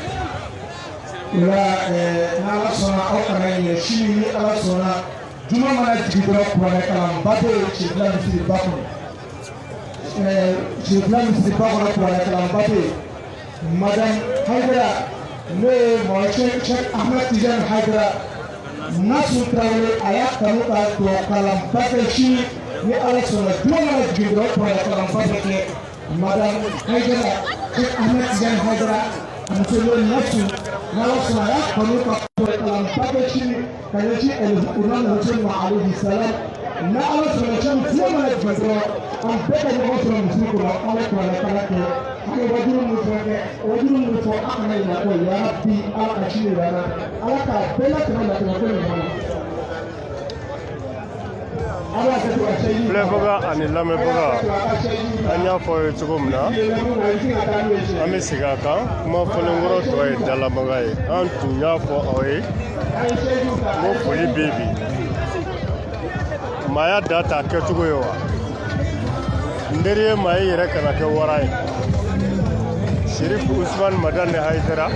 [SPEAKER 4] n'Ala sɔnna aw kana ɲinɛ sini ni Ala sɔnna juma mana jigin dɔrɔn kuranɛ kalanba bɛ Sefila misiriba kɔnɔ Sefila misiriba kɔnɔ kuranɛ kalanba bɛ Madame Haidara n'o ye mɔgɔ Cheikh Ahmed Tidiane Haidara Nasu Traoré a y'a kanu ka don kalanba kɛ sini ni Ala sɔnna juma mana jigin dɔrɔn kuranɛ kalanba bɛ kɛ Madame Haidara Cheikh Ahmed Tidiane Haidara muso Nasu n'Ala sɔnna a y'a kanu ka don kalanba kɛ sini ka ɲɛsin Imam Hussein ma alayhi salam na ala sɔrɔ cɛn fiye mana jumɛn dɔrɔn an bɛɛ ka ɲɔgɔn sɔrɔ misiri kɔnɔ ala kuranɛ kala kɛ an ye wajulu min fɔ kɛ wajulu min fɔ an kana ɲinɛ kɔ ya bi ala ka sini yɛrɛ la ala k'a bɛɛ latɛmɛ latɛmɛ ko ɲuman na.
[SPEAKER 5] filɛbaga ani lamɛnbaga an y'a fɔ ye cogo min na an bɛ segin a kan kuma fɔlenkɔrɔ tɔ ye dalabaga ye an tun y'a fɔ aw ye ko foli bɛ bi maaya da t'a kɛcogo ye wa n teri ye maa ye yɛrɛ kana kɛ wara ye Sheriff Usman Madani Haidara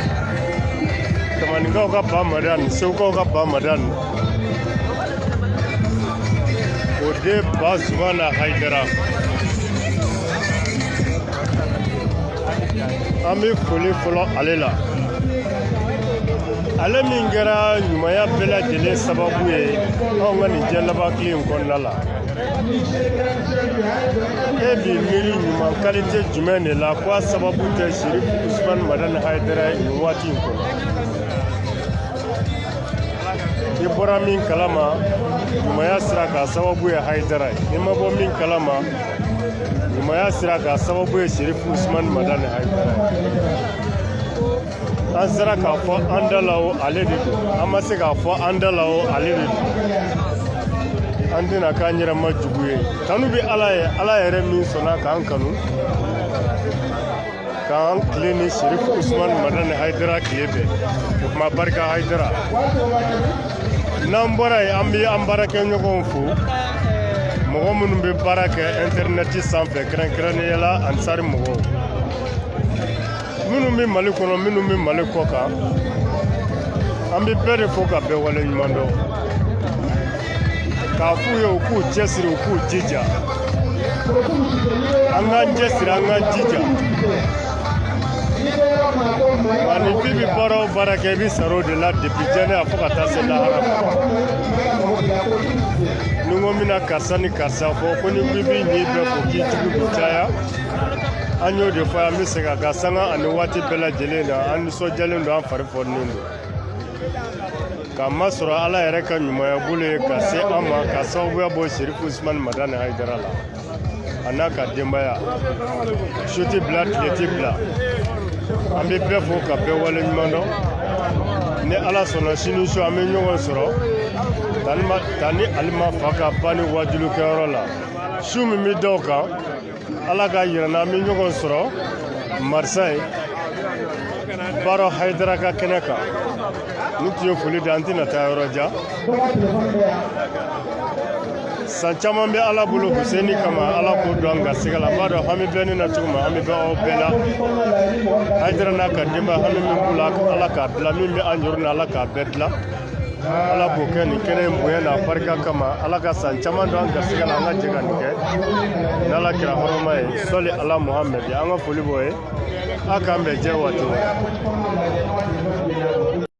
[SPEAKER 5] Kamaningaw ka ba Madani Sewukaw ka ba Madani o de ba Usman Haidara an bɛ foli fɔlɔ ale la ale min kɛra ɲumanya bɛɛ lajɛlen sababu ye anw ka nin diɲɛ laban tile in kɔnɔna la e b'i miiri ɲuman kalite jumɛn de la ko a sababu tɛ Sheriff Usman Madani Haidara nin waati in kɔnɔ i bɔra min kalama ɲumanya sira k'a sababu ye Haidara ye i ma bɔ min kalama ɲumanya sira k'a sababu ye Sheriff Usman Madani Haidara ye an sera k'a fɔ an da la o ale de don an ma se k'a fɔ an da la o ale de don an tɛna k'an yɛrɛ ma jugu ye kanu bɛ ala ye ala yɛrɛ min sɔnna k'an kanu k'an tile ni Sheriff Usman Madani Haidara tile bɛɛ o tuma barika Haidara n'an bɔra yen an bɛ an baarakɛɲɔgɔnw fo mɔgɔ minnu bɛ baara kɛ interinɛti sanfɛ kɛrɛnkɛrɛnnenya la Ansari mɔgɔw minnu bɛ Mali kɔnɔ minnu bɛ Mali kɔ kan an bɛ bɛɛ de fo ka bɛɛ wale ɲuman dɔn k'a f'u ye u k'u cɛsiri u k'u jija an k'an cɛsiri an k'an jija wa ni fi bɛ baara o baara kɛ i bɛ sara o de la depuis jɛnɛya fo ka taa se lahara ni n ko n bɛna karisa ni karisa fɔ ko ni fi b'i ɲi bɛɛ fo k'i jugu bɛ caya an y'o de fɔ an bɛ segin a kan sanga ani waati bɛɛ lajɛlen na an nisɔndiyalen don an fari fɔrinen don k'a masɔrɔ ala yɛrɛ ka ɲumanya bolo ye ka se an ma ka sababuya bɔ Sheriff Usman Madani Haidara la a n'a ka denbaya su tɛ bila tile tɛ bila an bɛ bɛɛ fo ka bɛɛ wale ɲuman dɔn ni ala sɔnna sini su an bɛ ɲɔgɔn sɔrɔ ta ni ale ma fa ka ba ni wajulukɛyɔrɔ la su min bɛ da o kan ala ka yira n na an bɛ ɲɔgɔn sɔrɔ Marseille Baro Haidara ka kɛnɛ kan ni tun ye foli da an tɛna taa yɔrɔ jan san caman bɛ ala bolo Huseni kama ala k'o don an garisɛgɛ la n b'a dɔn hami bɛ ne na cogo min hami bɛ aw bɛɛ la Haidara n'a ka denbaya hami min b'u la ala k'a dilan min bɛ an yɔrɔ ni ala k'a bɛɛ dilan ala b'o kɛ nin kɛnɛ in bonya n'a barika kama ala ka san caman don an garisɛgɛ la an ka jɛ ka nin kɛ n'ala kɛra hɔrɔma ye sɔli ala Muhamɛd an ka foli b'o ye a k'an bɛn jɛ waati